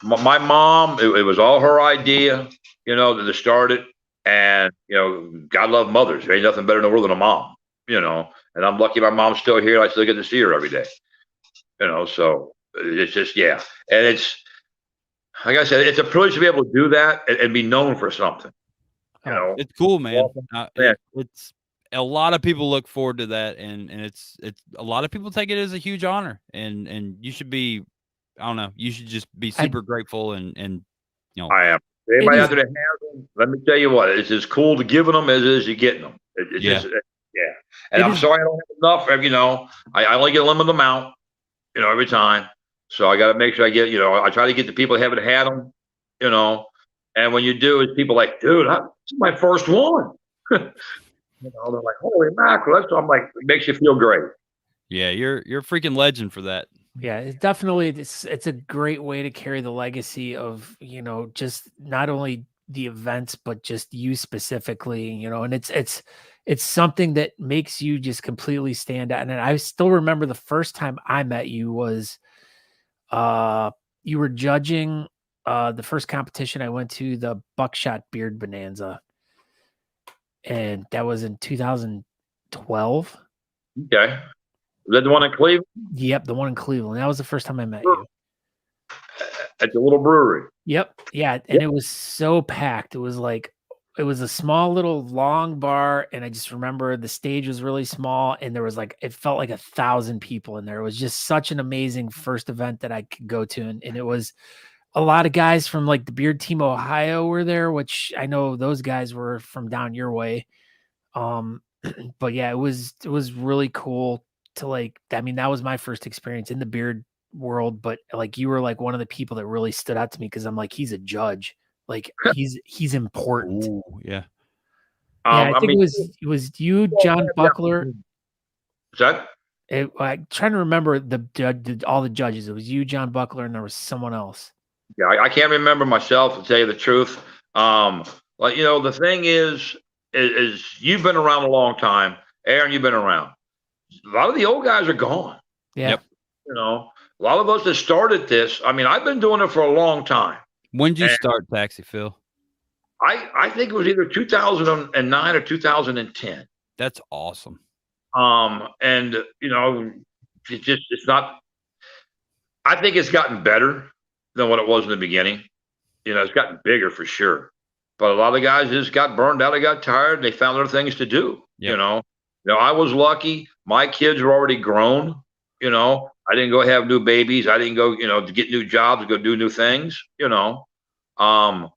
S3: My mom, it was all her idea, you know, to start it, and you know, God love mothers. There ain't nothing better in the world than a mom, you know. And I'm lucky my mom's still here. I still get to see her every day. You know, so it's just, yeah. And it's, like I said, it's a privilege to be able to do that and be known for something. You know,
S2: it's cool, man. It's a lot of people look forward to that. And it's a lot of people take it as a huge honor. And you should be, I don't know, you should just be super grateful and, you know.
S3: I am. Anybody out there that has them, let me tell you what, it's as cool to giving them as it is you getting them. It's just, yeah. And I'm sorry I don't have enough. You know, I only get a limited amount, you know, every time. So I got to make sure I get, you know, I try to get the people that haven't had them, you know. And when you do, it's people like, dude, this is my first one. You know, they're like, holy mackerel. I'm like, it makes you feel great.
S2: Yeah, you're a freaking legend for that.
S1: Yeah, it's definitely it's a great way to carry the legacy of, you know, just not only the events, but just you specifically, you know, and it's something that makes you just completely stand out. And I still remember the first time I met you was you were judging the first competition I went to, the Buckshot Beard Bonanza. And that was in 2012.
S3: Okay. Is that the one in Cleveland?
S1: Yep, the one in Cleveland. That was the first time I met you.
S3: At the little brewery.
S1: Yep. Yeah. And it was so packed. It was like, it was a small little long bar. And I just remember the stage was really small. And there was like, it felt like 1,000 people in there. It was just such an amazing first event that I could go to. And it was a lot of guys from like the Beard Team Ohio were there, which I know those guys were from down your way. But yeah, it was really cool to like, I mean, that was my first experience in the beard world, but like you were like one of the people that really stood out to me because I'm like, he's a judge, like he's important.
S2: Ooh, yeah.
S1: I think it was you, John Buckler.
S3: Is that?
S1: I'm trying to remember all the judges. It was you, John Buckler, and there was someone else.
S3: Yeah, I can't remember myself, to tell you the truth. Like, you know, the thing is you've been around a long time. Aaron, you've been around. A lot of the old guys are gone.
S1: Yeah.
S2: Yep.
S3: You know, a lot of us that started this, I mean, I've been doing it for a long time.
S2: When did you start, Taxi Phil?
S3: I think it was either 2009 or 2010.
S2: That's awesome.
S3: And you know, it's not, I think it's gotten better than what it was in the beginning. You know, it's gotten bigger for sure. But a lot of guys just got burned out. They got tired. And they found other things to do. Yep. You know, I was lucky. My kids were already grown. You know, I didn't go have new babies. I didn't go, you know, to get new jobs, go do new things. You know, I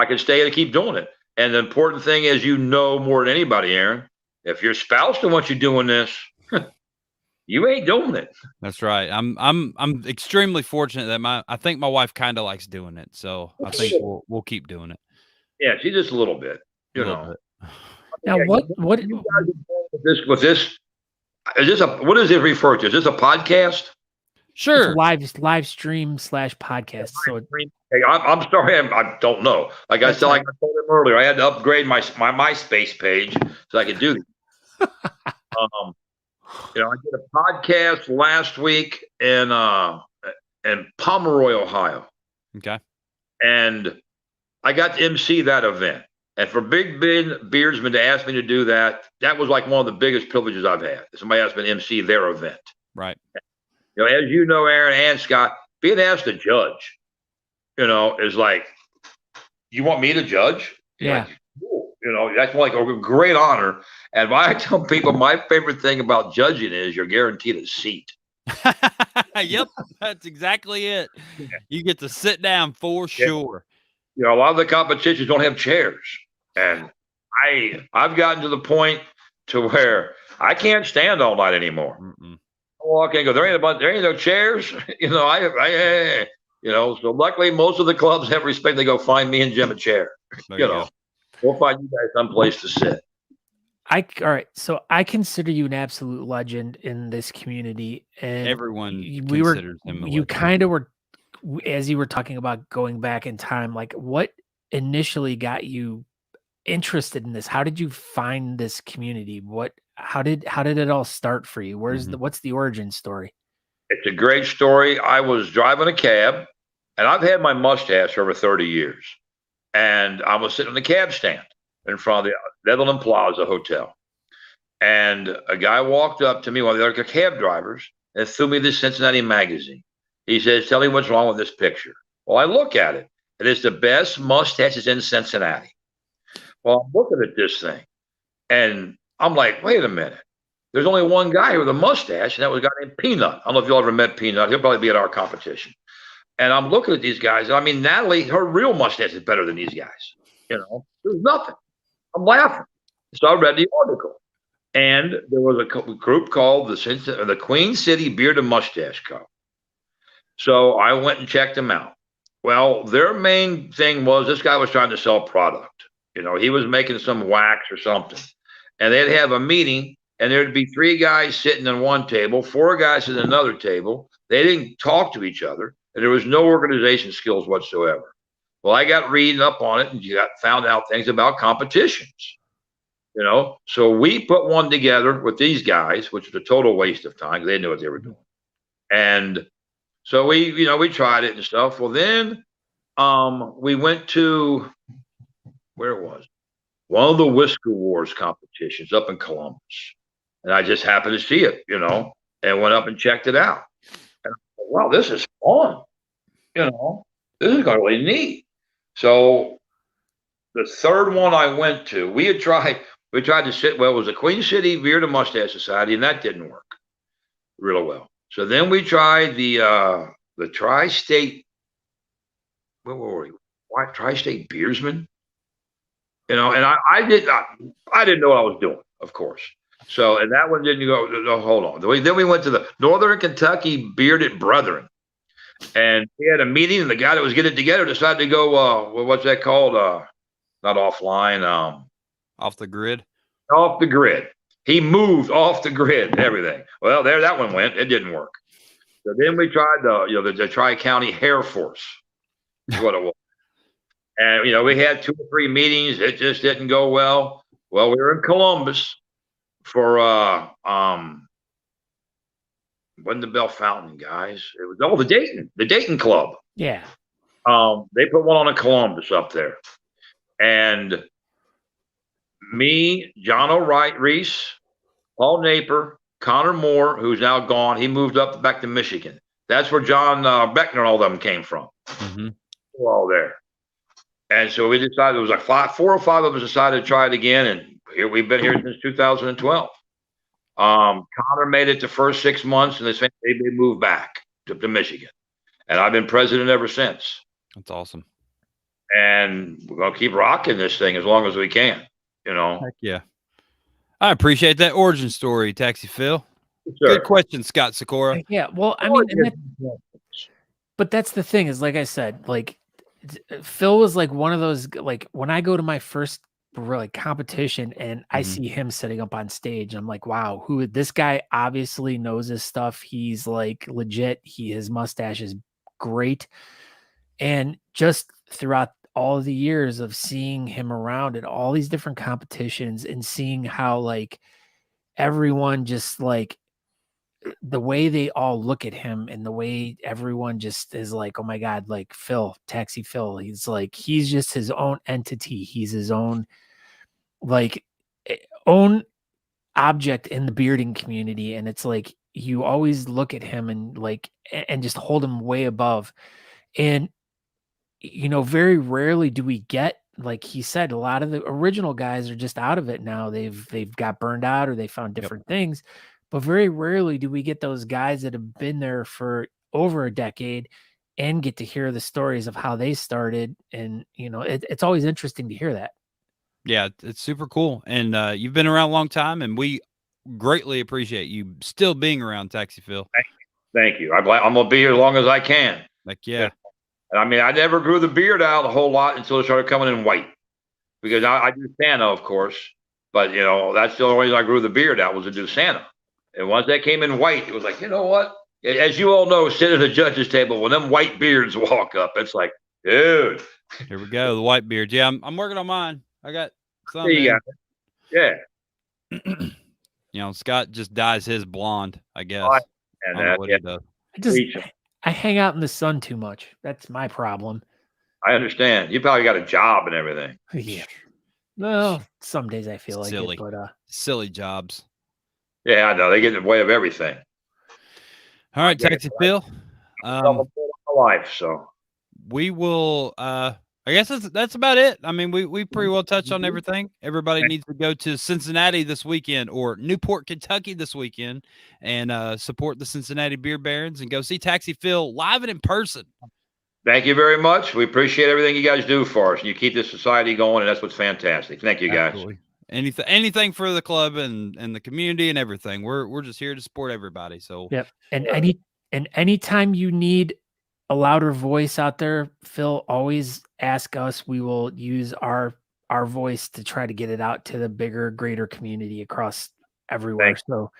S3: could stay and keep doing it. And the important thing is, you know, more than anybody, Aaron, if your spouse don't want you doing this, you ain't doing it.
S2: That's right. I'm extremely fortunate that I think my wife kind of likes doing it, so I think we'll keep doing it.
S3: Yeah, she's just a little bit, you know.
S1: Now,
S3: yeah,
S1: what
S3: you guys with this? Is this what is it referred to? Is this a podcast?
S2: Sure,
S1: live stream / podcast. So
S3: hey, I'm sorry, I don't know. Like I said, like I told him earlier, I had to upgrade my MySpace page so I could do this. You know, I did a podcast last week in Pomeroy, Ohio.
S2: Okay.
S3: And I got to MC that event. And for Big Ben Beardsman to ask me to do that, that was like one of the biggest privileges I've had. Somebody asked me to MC their event.
S2: Right.
S3: You know, as you know, Aaron and Scott, being asked to judge, you know, is like, you want me to judge?
S1: Yeah.
S3: Like, cool. That's like a great honor. And I tell people my favorite thing about judging is you're guaranteed a seat.
S2: Yep, that's exactly it. You get to sit down for sure.
S3: A lot of the competitions don't have chairs, and I've gotten to the point to where I can't stand all night anymore. I walk in and go, there ain't no chairs. So luckily most of the clubs have respect. They go find me and Jim a chair. We'll find you guys someplace to sit.
S1: All right. So I consider you an absolute legend in this community, and
S2: everyone considers him.
S1: You kind of were, as you were talking about going back in time. Like, what initially got you interested in this? How did you find this community? How did it all start for you? What's the origin story?
S3: It's a great story. I was driving a cab, and I've had my mustache for over 30 years. And I was sitting in the cab stand in front of the Netherland Plaza Hotel. And a guy walked up to me, one of the other cab drivers, and threw me this Cincinnati magazine. He says, tell me what's wrong with this picture. Well, I look at it. It is the best mustaches in Cincinnati. Well, I'm looking at this thing, and I'm like, wait a minute. There's only one guy with a mustache, and that was a guy named Peanut. I don't know if you all ever met Peanut. He'll probably be at our competition. And I'm looking at these guys. I mean, Natalie, her real mustache is better than these guys. There's nothing. I'm laughing. So I read the article. And there was a group called the Queen City Beard and Mustache Co. So I went and checked them out. Well, their main thing was this guy was trying to sell product. He was making some wax or something. And they'd have a meeting, and there'd be 3 guys sitting at one table, 4 guys at another table. They didn't talk to each other. And there was no organization skills whatsoever. Well, I got reading up on it and found out things about competitions, So we put one together with these guys, which was a total waste of time. They knew what they were doing. And so we tried it and stuff. Well, then we went to, where was it? One of the Whisker Wars competitions up in Columbus. And I just happened to see it, and went up and checked it out. And I thought, wow, this is fun. This is really neat. So the third one I went to, we tried to sit, it was the Queen City Beard and Mustache Society, and that didn't work real well. So then we tried the Tri-State, where were we? Tri-State Beardsmen, and I didn't know what I was doing, of course. So, and that one didn't go, no, hold on. Then we went to the Northern Kentucky Bearded Brethren. And we had a meeting, and the guy that was getting it together decided to go, what's that called? Not offline.
S2: Off the grid?
S3: Off the grid. He moved off the grid and everything. Well, there that one went. It didn't work. So then we tried the Tri-County Hair Force is what it was. And, we had 2 or 3 meetings. It just didn't go well. Well, we were in Columbus for wasn't the Bell Fountain, guys. It was the Dayton Club.
S1: Yeah.
S3: They put one on in Columbus up there. And me, John O'Wright Reese, Paul Naper, Connor Moore, who's now gone, he moved back to Michigan. That's where John Beckner and all of them came from.
S2: Mm-hmm.
S3: All there. And so we decided, it was like 4 or 5 of us decided to try it again. And here we've been here since 2012. Connor made it the first 6 months, and they moved back to Michigan. And I've been president ever since.
S2: That's awesome.
S3: And we're going to keep rocking this thing as long as we can,
S2: Heck yeah. I appreciate that origin story, Taxi Phil.
S3: Sure.
S2: Good question, Scott Sykora.
S1: Yeah, well, I mean, but that's the thing is, like I said, like Phil was like one of those, like when I go to my first competition and I see him sitting up on stage, I'm like, wow, this guy obviously knows his stuff. He's like legit. His mustache is great. And just throughout all of the years of seeing him around at all these different competitions and seeing how like everyone just like the way they all look at him and the way everyone just is like, oh my God, like Phil, Taxi Phil. He's just his own entity. He's his own own object in the bearding community. And it's like, you always look at him and just hold him way above. And, very rarely do we get like he said, a lot of the original guys are just out of it now. They've got burned out or they found different things. But very rarely do we get those guys that have been there for over a decade and get to hear the stories of how they started. And, you know, it's always interesting to hear that.
S2: Yeah, it's super cool. And you've been around a long time, and we greatly appreciate you still being around, Taxi Phil.
S3: Thank you. I'm going to be here as long as I can.
S2: Like, yeah.
S3: And I mean, I never grew the beard out a whole lot until it started coming in white. Because I do Santa, of course. But, you know, that's the only reason I grew the beard out was to do Santa. And once that came in white, it was like, you know what? As you all know, sitting at the judge's table, when them white beards walk up, it's like, dude.
S2: Here we go, the white beards. Yeah, I'm working on mine. I got some.
S3: Yeah.
S2: You know, Scott just dyes his blonde, I guess.
S1: I hang out in the sun too much. That's my problem.
S3: I understand. You probably got a job and everything.
S1: Yeah. Well, some days I feel like it, but
S2: silly jobs.
S3: Yeah, I know. They get in the way of everything.
S2: All right, Taxi Phil.
S3: Life, so
S2: we will I guess that's about it. I mean, we pretty well touched on everything. Everybody needs to go to Cincinnati this weekend or Newport, Kentucky this weekend and support the Cincinnati Beard Barons and go see Taxi Phil live and in person.
S3: Thank you very much. We appreciate everything you guys do for us. And you keep this society going, and that's what's fantastic. Thank you, guys.
S2: Absolutely. Anything for the club and the community and everything. We're just here to support everybody. So
S1: yep. And anytime you need a louder voice out there, Phil, always ask us. We will use our voice to try to get it out to the bigger, greater community across everywhere.
S3: Thanks.
S1: So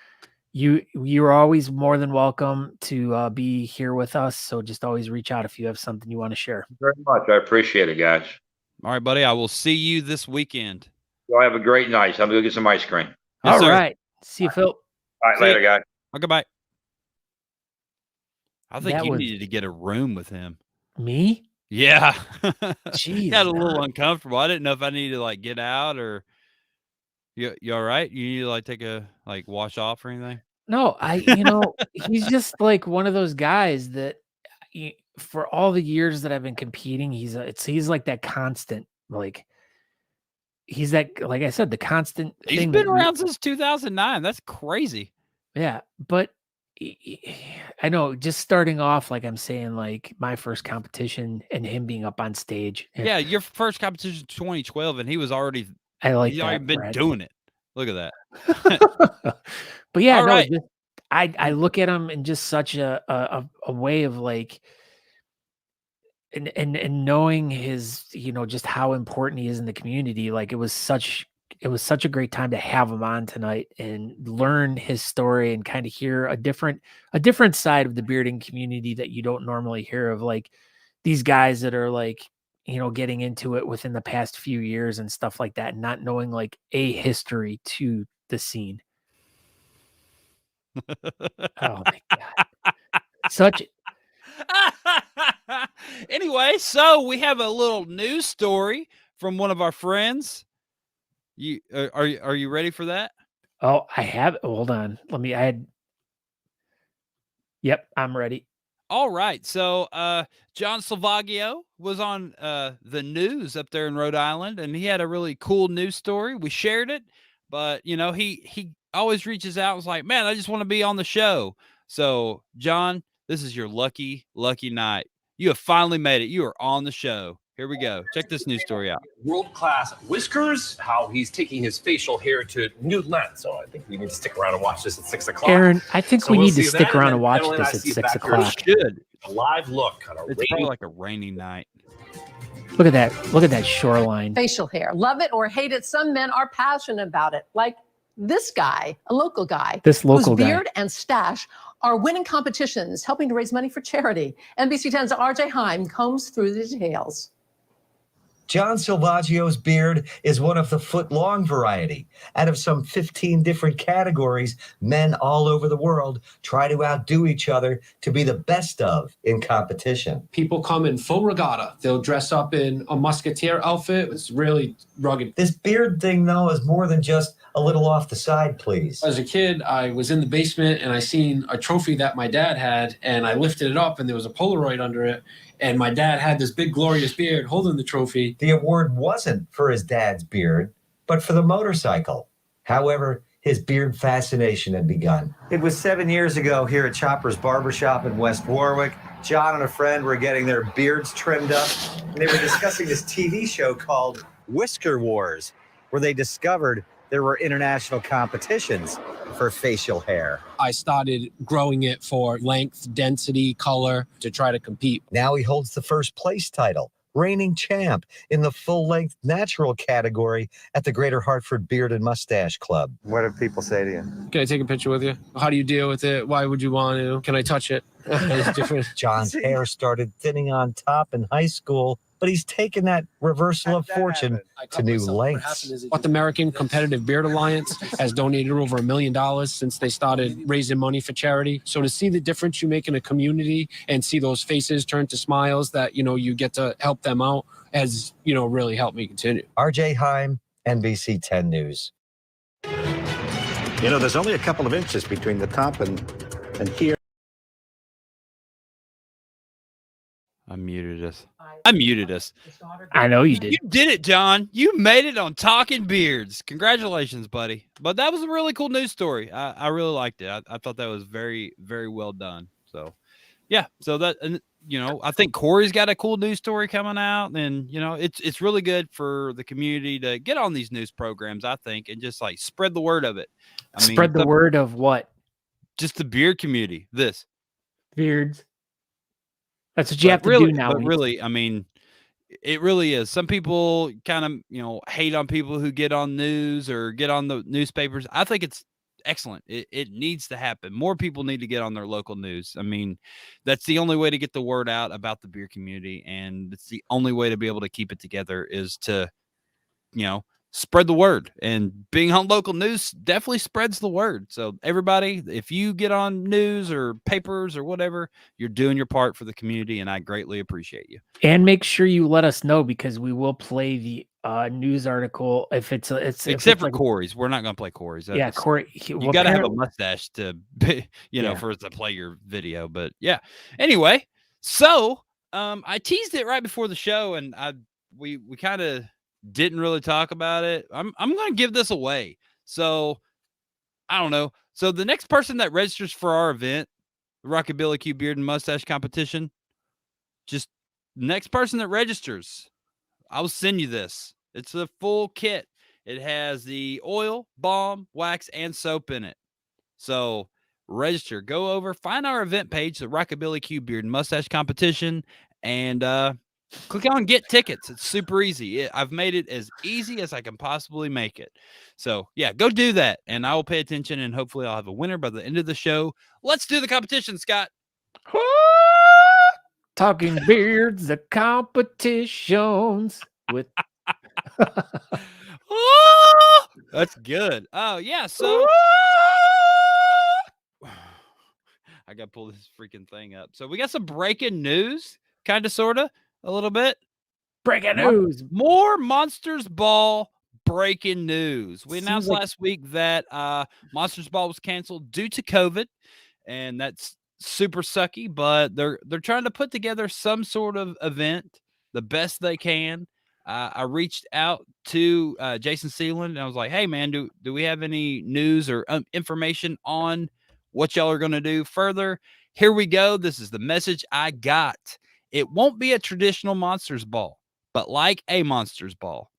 S1: you're always more than welcome to be here with us. So just always reach out if you have something you want to share.
S3: Thank you very much. I appreciate it, guys.
S2: All right, buddy. I will see you this weekend.
S3: Y'all have a great night. I'm going to go get some ice cream.
S1: Yes, all right. See you, Phil.
S3: All right, later, guys.
S2: Goodbye. I think you needed to get a room with him.
S1: Me?
S2: Yeah.
S1: Jeez.
S2: Got a little uncomfortable. I didn't know if I needed to like get out or you all right? You need to like take a wash off or anything?
S1: No, he's just like one of those guys that for all the years that I've been competing, he's like that constant, like he's that, like I said, the constant
S2: He's
S1: thing.
S2: Been around since 2009. That's crazy.
S1: Yeah. But I know, just starting off, like I'm saying, like my first competition and him being up on stage.
S2: Yeah, your first competition 2012, and he was already.
S1: He's
S2: already been doing it. Look at that.
S1: But yeah, right. I look at him in just such a way of like, and knowing his, just how important he is in the community. Like it was such a great time to have him on tonight and learn his story and kind of hear a different side of the bearding community that you don't normally hear of, like these guys that are like, getting into it within the past few years and stuff like that, and not knowing like a history to the scene. Oh my God.
S2: Anyway, so we have a little news story from one of our friends. You are you ready for that?
S1: Oh, I have. Hold on. Yep, I'm ready.
S2: All right. So John Salvaggio was on the news up there in Rhode Island, and he had a really cool news story. We shared it, but he always reaches out and is like, man, I just want to be on the show. So John, this is your lucky night. You have finally made it. You are on the show. Here we go. Check this news story out.
S5: World-class whiskers, how he's taking his facial hair to new lengths. So I think we need to stick around and watch this at 6 o'clock.
S1: Aaron, I think we need to stick around and watch this at 6 o'clock.
S2: Should.
S5: A live look on a
S2: It's probably like a rainy night.
S1: Look at that. Look at that shoreline.
S6: Facial hair. Love it or hate it. Some men are passionate about it. Like this guy, a local guy.
S1: This local
S6: whose
S1: guy.
S6: beard and stash are winning competitions, helping to raise money for charity. NBC 10's RJ Heim combs through the details.
S7: John Salvaggio's beard is one of the foot-long variety. Out of some 15 different categories, men all over the world try to outdo each other to be the best of in competition.
S8: People come in full regatta. They'll dress up in a musketeer outfit. It's really rugged.
S7: This beard thing, though, is more than just a little off the side, please.
S8: As a kid, I was in the basement and I seen a trophy that my dad had, and I lifted it up and there was a Polaroid under it. And my dad had this big glorious beard holding the trophy. charity.
S7: The award wasn't for his dad's beard, but for the motorcycle. However, his beard fascination had begun. It was 7 years ago here at Chopper's Barbershop in West Warwick. John and a friend were getting their beards trimmed up, and they were discussing this TV show called Whisker Wars, where they discovered there were international competitions for facial hair.
S8: I started growing it for length, density, color to try to compete.
S7: Now he holds the first place title, reigning champ in the full-length natural category at the Greater Hartford Beard and Mustache Club. What do people say to you?
S8: Can I take a picture with you? How do you deal with it? Why would you want to? Can I touch it? It's different.
S7: John's hair started thinning on top in high school, but he's taken that reversal of fortune to new lengths.
S8: North American Competitive Beard Alliance has donated over $1 million since they started raising money for charity. So to see the difference you make in a community and see those faces turn to smiles that, you get to help them out has, really helped me continue.
S7: RJ Heim, NBC 10 News.
S9: There's only a couple of inches between the top and here.
S2: I muted us.
S1: I know you did.
S2: You did it, John. You made it on Talking Beards. Congratulations, buddy. But that was a really cool news story. I really liked it. I thought that was very, very well done. So, yeah. So that, and I think Corey's got a cool news story coming out, and it's really good for the community to get on these news programs, I think, and just like spread the word of it.
S1: Spread the word of what?
S2: Just the beard community. This
S1: beards. That's what you have to do now.
S2: But really, it really is. Some people kind of, hate on people who get on news or get on the newspapers. I think it's excellent. It needs to happen. More people need to get on their local news. That's the only way to get the word out about the beer community. And it's the only way to be able to keep it together is to, spread the word, and being on local news definitely spreads the word. So everybody, if you get on news or papers or whatever, you're doing your part for the community, and I greatly appreciate you.
S1: And make sure you let us know, because we will play the news article if it's
S2: except for Corey's. We're not going to play Corey's.
S1: Yeah, Corey,
S2: you got to have a mustache to for us to play your video. But yeah, anyway, so I teased it right before the show, and we kind of didn't really talk about it. I'm going to give this away. So I don't know. So the next person that registers for our event, the Rockabilly Q Beard and Mustache competition, just next person that registers, I'll send you this. It's a full kit. It has the oil, balm, wax, and soap in it. So register, go over, find our event page, the Rockabilly Q Beard and Mustache competition, and click on get tickets. It's super easy. I've made it as easy as I can possibly make it. So yeah, go do that, and I will pay attention, and hopefully I'll have a winner by the end of the show. Let's do the competition, Scott.
S1: Talking Beards, the competitions with.
S2: Oh, that's good. Oh yeah. So I got to pull this freaking thing up. So we got some breaking news, kind of, sort of. A little bit.
S1: Breaking news.
S2: More Monsters Ball breaking news. We announced last week that Monsters Ball was canceled due to COVID, and that's super sucky, but they're trying to put together some sort of event the best they can. I reached out to Jason Seeland, and I was like, hey, man, do we have any news or information on what y'all are going to do further? Here we go. This is the message I got. It won't be a traditional Monsters Ball, but like a Monsters Ball.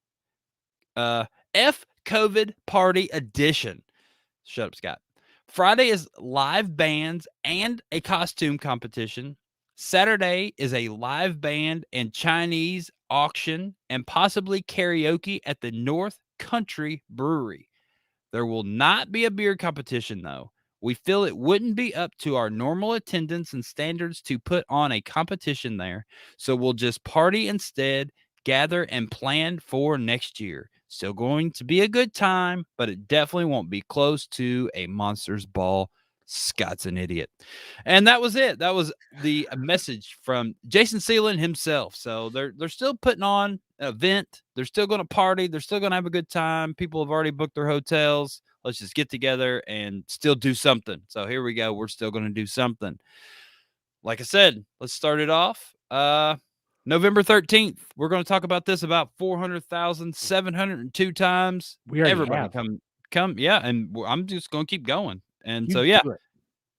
S2: F COVID Party Edition. Shut up, Scott. Friday is live bands and a costume competition. Saturday is a live band and Chinese auction and possibly karaoke at the North Country Brewery. There will not be a beer competition, though. We feel it wouldn't be up to our normal attendance and standards to put on a competition there, so we'll just party instead, gather, and plan for next year. Still going to be a good time, but it definitely won't be close to a Monsters Ball. Scott's an idiot. And that was it. That was the message from Jason Seeland himself. So they're still putting on an event. They're still going to party. They're still going to have a good time. People have already booked their hotels. Let's just get together and still do something. So here we go. We're still going to do something. Like I said, let's start it off. November 13th, we're going to talk about this about 400,702 times.
S1: We already
S2: Everybody
S1: have.
S2: come. Yeah. And I'm just going to keep going. And
S1: You
S2: so, yeah,
S1: do it.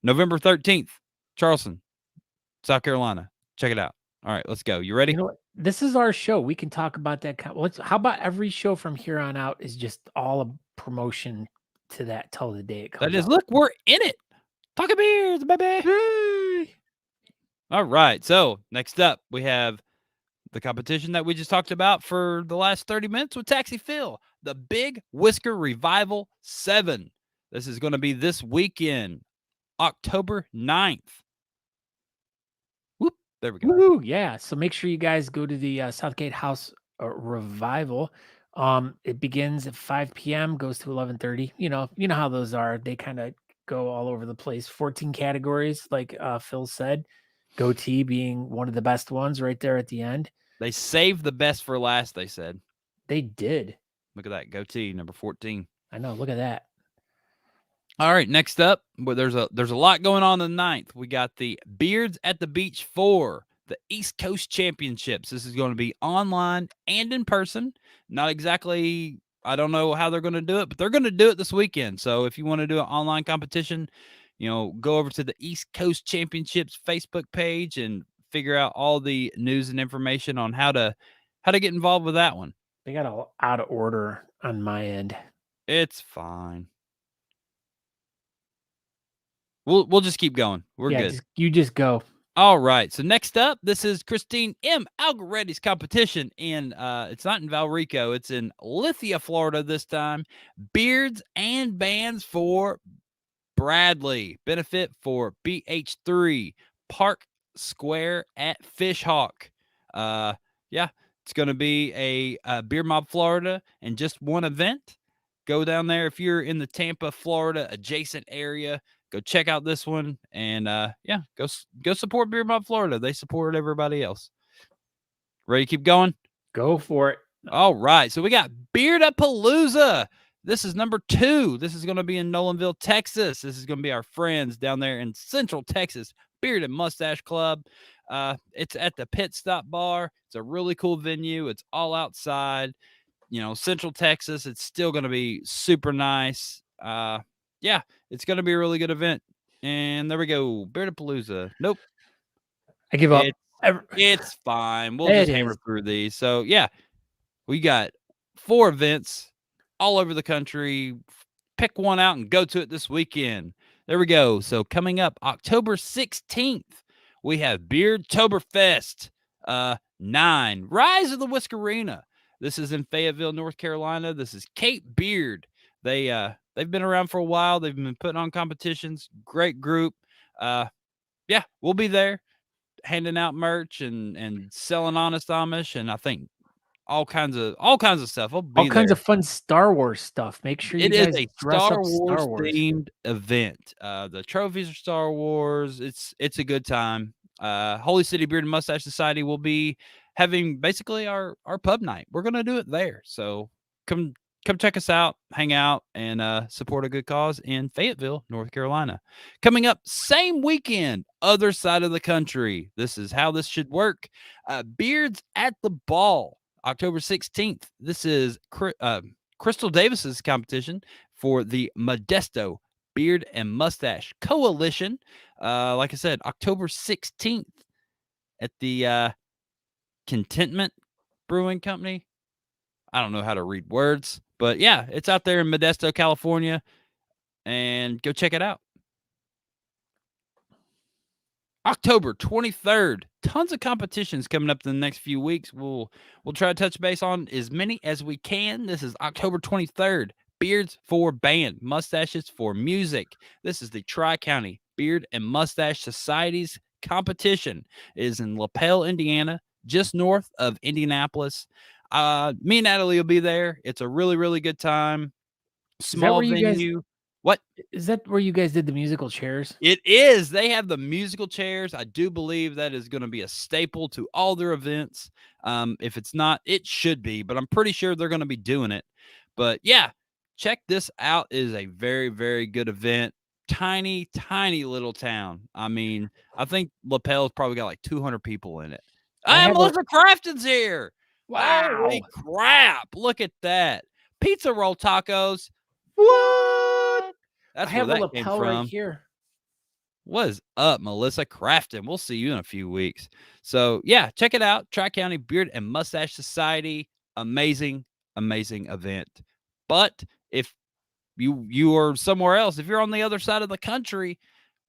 S2: November 13th, Charleston, South Carolina. Check it out. All right, let's go. You ready?
S1: You know what? This is our show. We can talk about that. How about every show from here on out is just all a promotion to that till the day it comes
S2: That is,
S1: out.
S2: look, we're in it. Talking beards, baby.
S1: Yay!
S2: All right. So next up, we have the competition that we just talked about for the last 30 minutes with Taxi Phil, the Big Whisker Revival VII. This is going to be this weekend, October 9th. Whoop, there we go.
S1: Woo, yeah. So make sure you guys go to the Southgate House Revival. It begins at 5 p.m., goes to 11:30. You know how those are. They kind of go all over the place. 14 categories, like Phil said. Goatee being one of the best ones right there at the end.
S2: They saved the best for last, they said.
S1: They did.
S2: Look at that goatee, number 14.
S1: I know. Look at that.
S2: All right, next up, well, there's a lot going on the 9th. We got the Beards at the Beach 4, the East Coast Championships. This is going to be online and in person. Not exactly, I don't know how they're going to do it, but they're going to do it this weekend. So if you want to do an online competition, go over to the East Coast Championships Facebook page and figure out all the news and information on how to get involved with that one.
S1: They got all out of order on my end.
S2: It's fine. We'll just keep going. We're good.
S1: You just go.
S2: All right. So next up, this is Christine M. Algaretti's competition in it's not in Valrico, it's in Lithia, Florida this time. Beards and bands for Bradley. Benefit for BH3 Park Square at Fishhawk. It's going to be a Beer Mob, Florida, and just one event. Go down there if you're in the Tampa, Florida adjacent area. Go check out this one, and go support Beer Mob, Florida. They support everybody else. Ready to keep going?
S1: Go for it.
S2: All right, so we got Beardappalooza. This is number 2. This is going to be in Nolanville, Texas. This is going to be our friends down there in Central Texas, Beard and Mustache Club. It's at the Pit Stop Bar. It's a really cool venue. It's all outside. Central Texas. It's still going to be super nice. It's going to be a really good event. And there we go. Beardapalooza. Nope.
S1: I give up.
S2: It's fine. We'll just hammer through these. So, yeah, we got 4 events all over the country. Pick one out and go to it this weekend. There we go. So, coming up October 16th, we have Beardtoberfest 9. Rise of the Whiskerina. This is in Fayetteville, North Carolina. This is Cape Beard. They've been around for a while. They've been putting on competitions. Great group. We'll be there handing out merch and selling Honest Amish, and I think all kinds of stuff.
S1: All kinds of fun Star Wars stuff. Make sure you guys dress up Star Wars
S2: themed event. The trophies are Star Wars. It's a good time. Holy City Beard and Mustache Society will be having basically our pub night. We're gonna do it there. So come check us out, hang out, and support a good cause in Fayetteville, North Carolina. Coming up, same weekend, other side of the country. This is how this should work. Beards at the Ball, October 16th. This is Crystal Davis's competition for the Modesto Beard and Mustache Coalition. Like I said, October 16th at the Contentment Brewing Company. I don't know how to read words, but yeah, it's out there in Modesto, California, and go check it out. October 23rd, tons of competitions coming up in the next few weeks. We'll try to touch base on as many as we can. This is October 23rd, Beards for Band, Mustaches for Music. This is the Tri-County Beard and Mustache Society's competition. It is in LaPel, Indiana, just north of Indianapolis. Me and Natalie will be there. It's a really, really good time. Small venue. What?
S1: Is that where you guys did the musical chairs?
S2: It is. They have the musical chairs. I do believe that is going to be a staple to all their events. If it's not, it should be, but I'm pretty sure they're going to be doing it. But yeah, check this out. It is a very, very good event. Tiny, tiny little town. I mean, I think LaPel's probably got like 200 people in it. Melissa Crafton's here.
S1: Wow.
S2: Holy crap. Look at that. Pizza roll tacos.
S1: What?
S2: That's
S1: I have
S2: where
S1: a
S2: that came
S1: lapel
S2: from.
S1: right here.
S2: What is up, Melissa Crafton? We'll see you in a few weeks. So, yeah, check it out. Tri-County Beard and Mustache Society. Amazing, amazing event. But if you are somewhere else, if you're on the other side of the country,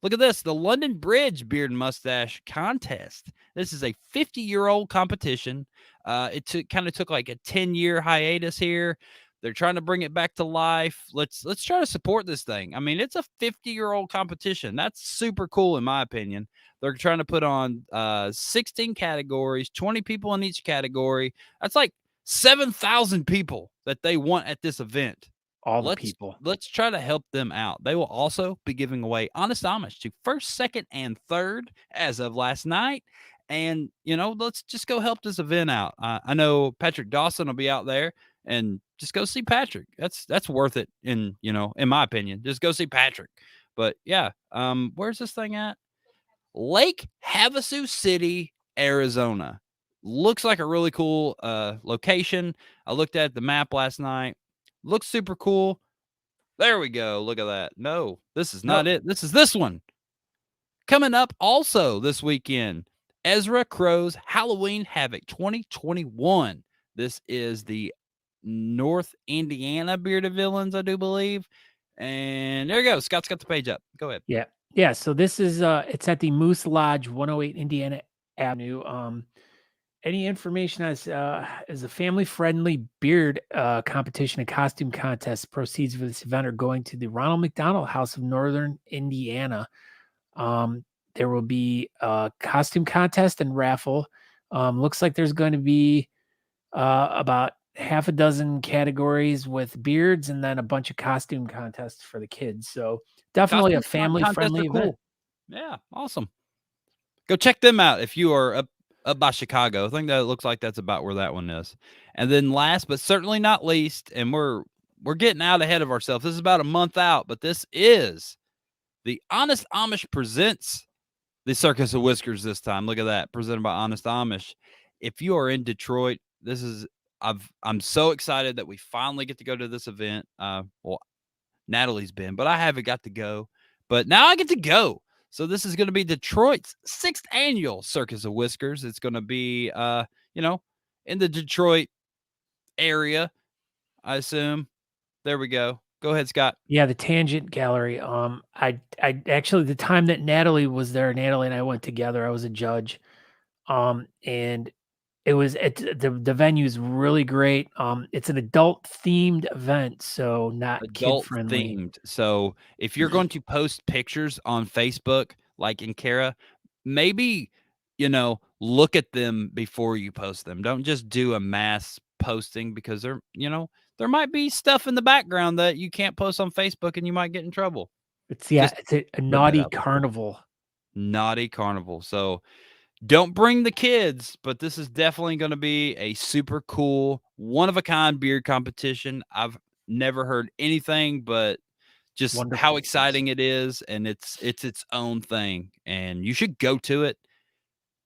S2: look at this, the London Bridge Beard and Mustache Contest. This is a 50-year-old competition. It kind of took like a 10-year hiatus here. They're trying to bring it back to life. Let's try to support this thing. I mean, it's a 50-year-old competition. That's super cool in my opinion. They're trying to put on 16 categories, 20 people in each category. That's like 7,000 people that they want at this event.
S1: All the people.
S2: Let's try to help them out. They will also be giving away Honest Amish to first, second, and third as of last night. And, let's just go help this event out. I know Patrick Dawson will be out there, and just go see Patrick. That's worth it in my opinion. Just go see Patrick. But yeah, where's this thing at? Lake Havasu City, Arizona. Looks like a really cool location. I looked at the map last night. Looks super cool. There we go. Look at that. No, this is not it. This is this one. Coming up also this weekend, Ezra Crow's Halloween Havoc 2021. This is the North Indiana Bearded Villains, I do believe. And there you go. Scott's got the page up. Go ahead.
S1: Yeah. Yeah. So this is it's at the Moose Lodge, 108 Indiana Avenue. Any information as a family-friendly beard competition and costume contest, proceeds for this event are going to the Ronald McDonald House of Northern Indiana. There will be a costume contest and raffle. Looks like there's going to be about half a dozen categories with beards and then a bunch of costume contests for the kids. So definitely a family-friendly event.
S2: Cool. Yeah, awesome. Go check them out if you are up by Chicago. I think that looks like that's about where that one is. And then last but certainly not least, and we're getting out ahead of ourselves. This is about a month out, but this is the Honest Amish presents the Circus of Whiskers this time. Look at that, presented by Honest Amish. If you are in Detroit, I'm so excited that we finally get to go to this event. Well, Natalie's been, but I haven't got to go. But now I get to go. So this is going to be Detroit's 6th annual Circus of Whiskers. It's going to be, in the Detroit area, I assume. There we go. Go ahead, Scott.
S1: Yeah, the Tangent Gallery. I actually, the time that Natalie was there, Natalie and I went together. I was a judge, and it was the venue's really great. It's an adult themed event, so not kid friendly.
S2: Themed. So if you're going to post pictures on Facebook, like in Kara, maybe look at them before you post them. Don't just do a mass posting because there might be stuff in the background that you can't post on Facebook and you might get in trouble.
S1: It's a naughty carnival.
S2: Naughty carnival. So don't bring the kids, but this is definitely going to be a super cool, one-of-a-kind beard competition. I've never heard anything but just wonderful how exciting it is, and it's its own thing, and you should go to it.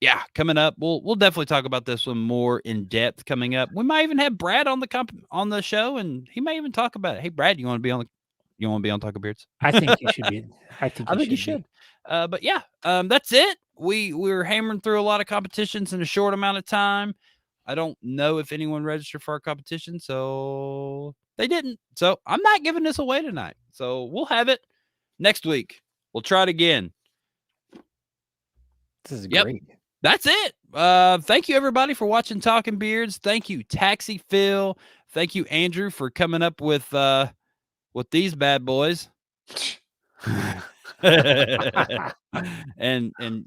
S2: Yeah, coming up, we'll definitely talk about this one more in depth coming up. We might even have Brad on the show, and he may even talk about it. Hey, Brad, you want to be on Talking Beards?
S1: I think you should be. I think you should.
S2: But yeah, that's it. We're hammering through a lot of competitions in a short amount of time. I don't know if anyone registered for our competition, so they didn't. So I'm not giving this away tonight. So we'll have it next week. We'll try it again.
S1: This is great.
S2: That's it. Thank you everybody for watching Talking Beards. Thank you, Taxi Phil. Thank you, Andrew, for coming up with these bad boys. and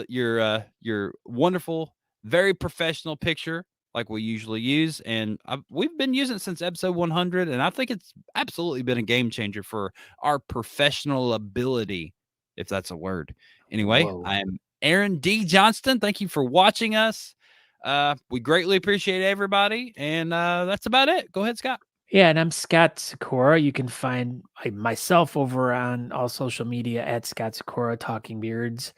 S2: your wonderful, very professional picture like we usually use, and we've been using it since episode 100, and I think it's absolutely been a game changer for our professional ability, if that's a word. Anyway, I am Aaron D. Johnston. Thank you for watching us. We greatly appreciate everybody, and that's about it. Go ahead, Scott.
S1: Yeah, and I'm Scott Sykora. You can find myself over on all social media at Scott Sykora Talking Beards.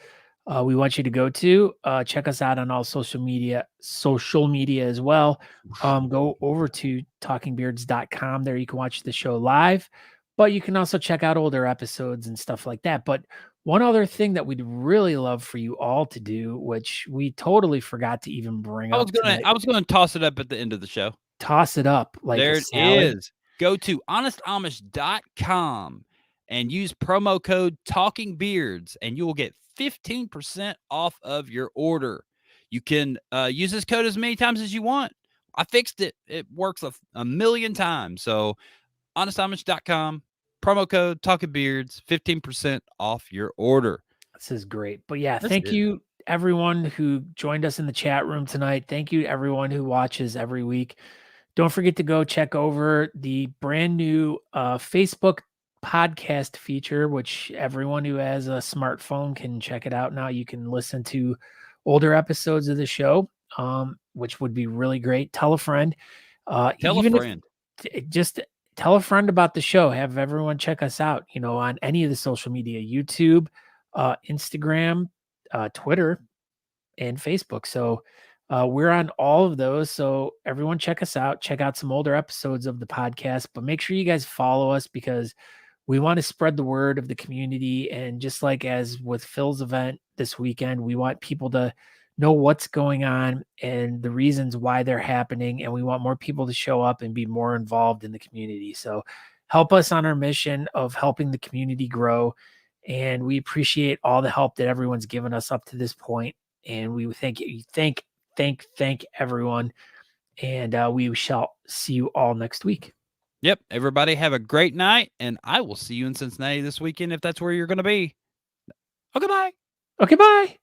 S1: we want you to go to. Check us out on all social media as well. Go over to talkingbeards.com. There you can watch the show live, but you can also check out older episodes and stuff like that. But one other thing that we'd really love for you all to do, which we totally forgot to even bring up.
S2: I was gonna toss it up at the end of the show.
S1: Toss it up like
S2: there
S1: a
S2: it
S1: salad.
S2: is. Go to honestamish.com and use promo code Talking Beards, and you will get 15% off of your order. You can use this code as many times as you want. I fixed it. It works a million times. So honestamish.com, promo code Talking Beards, 15% off your order.
S1: This is great. But yeah, thank you everyone who joined us in the chat room tonight. Thank you everyone who watches every week. Don't forget to go check over the brand new Facebook podcast feature, which everyone who has a smartphone can check it out now. You can listen to older episodes of the show, which would be really great. Tell a friend. Just tell a friend about the show. Have everyone check us out, on any of the social media, YouTube, Instagram, Twitter, and Facebook. So we're on all of those. So everyone check us out. Check out some older episodes of the podcast, but make sure you guys follow us because we want to spread the word of the community. And just like as with Phil's event this weekend, we want people to know what's going on and the reasons why they're happening. And we want more people to show up and be more involved in the community. So help us on our mission of helping the community grow. And we appreciate all the help that everyone's given us up to this point. And we thank everyone. And we shall see you all next week.
S2: Yep. Everybody have a great night. And I will see you in Cincinnati this weekend if that's where you're going to be. Okay, bye.
S1: Okay, bye.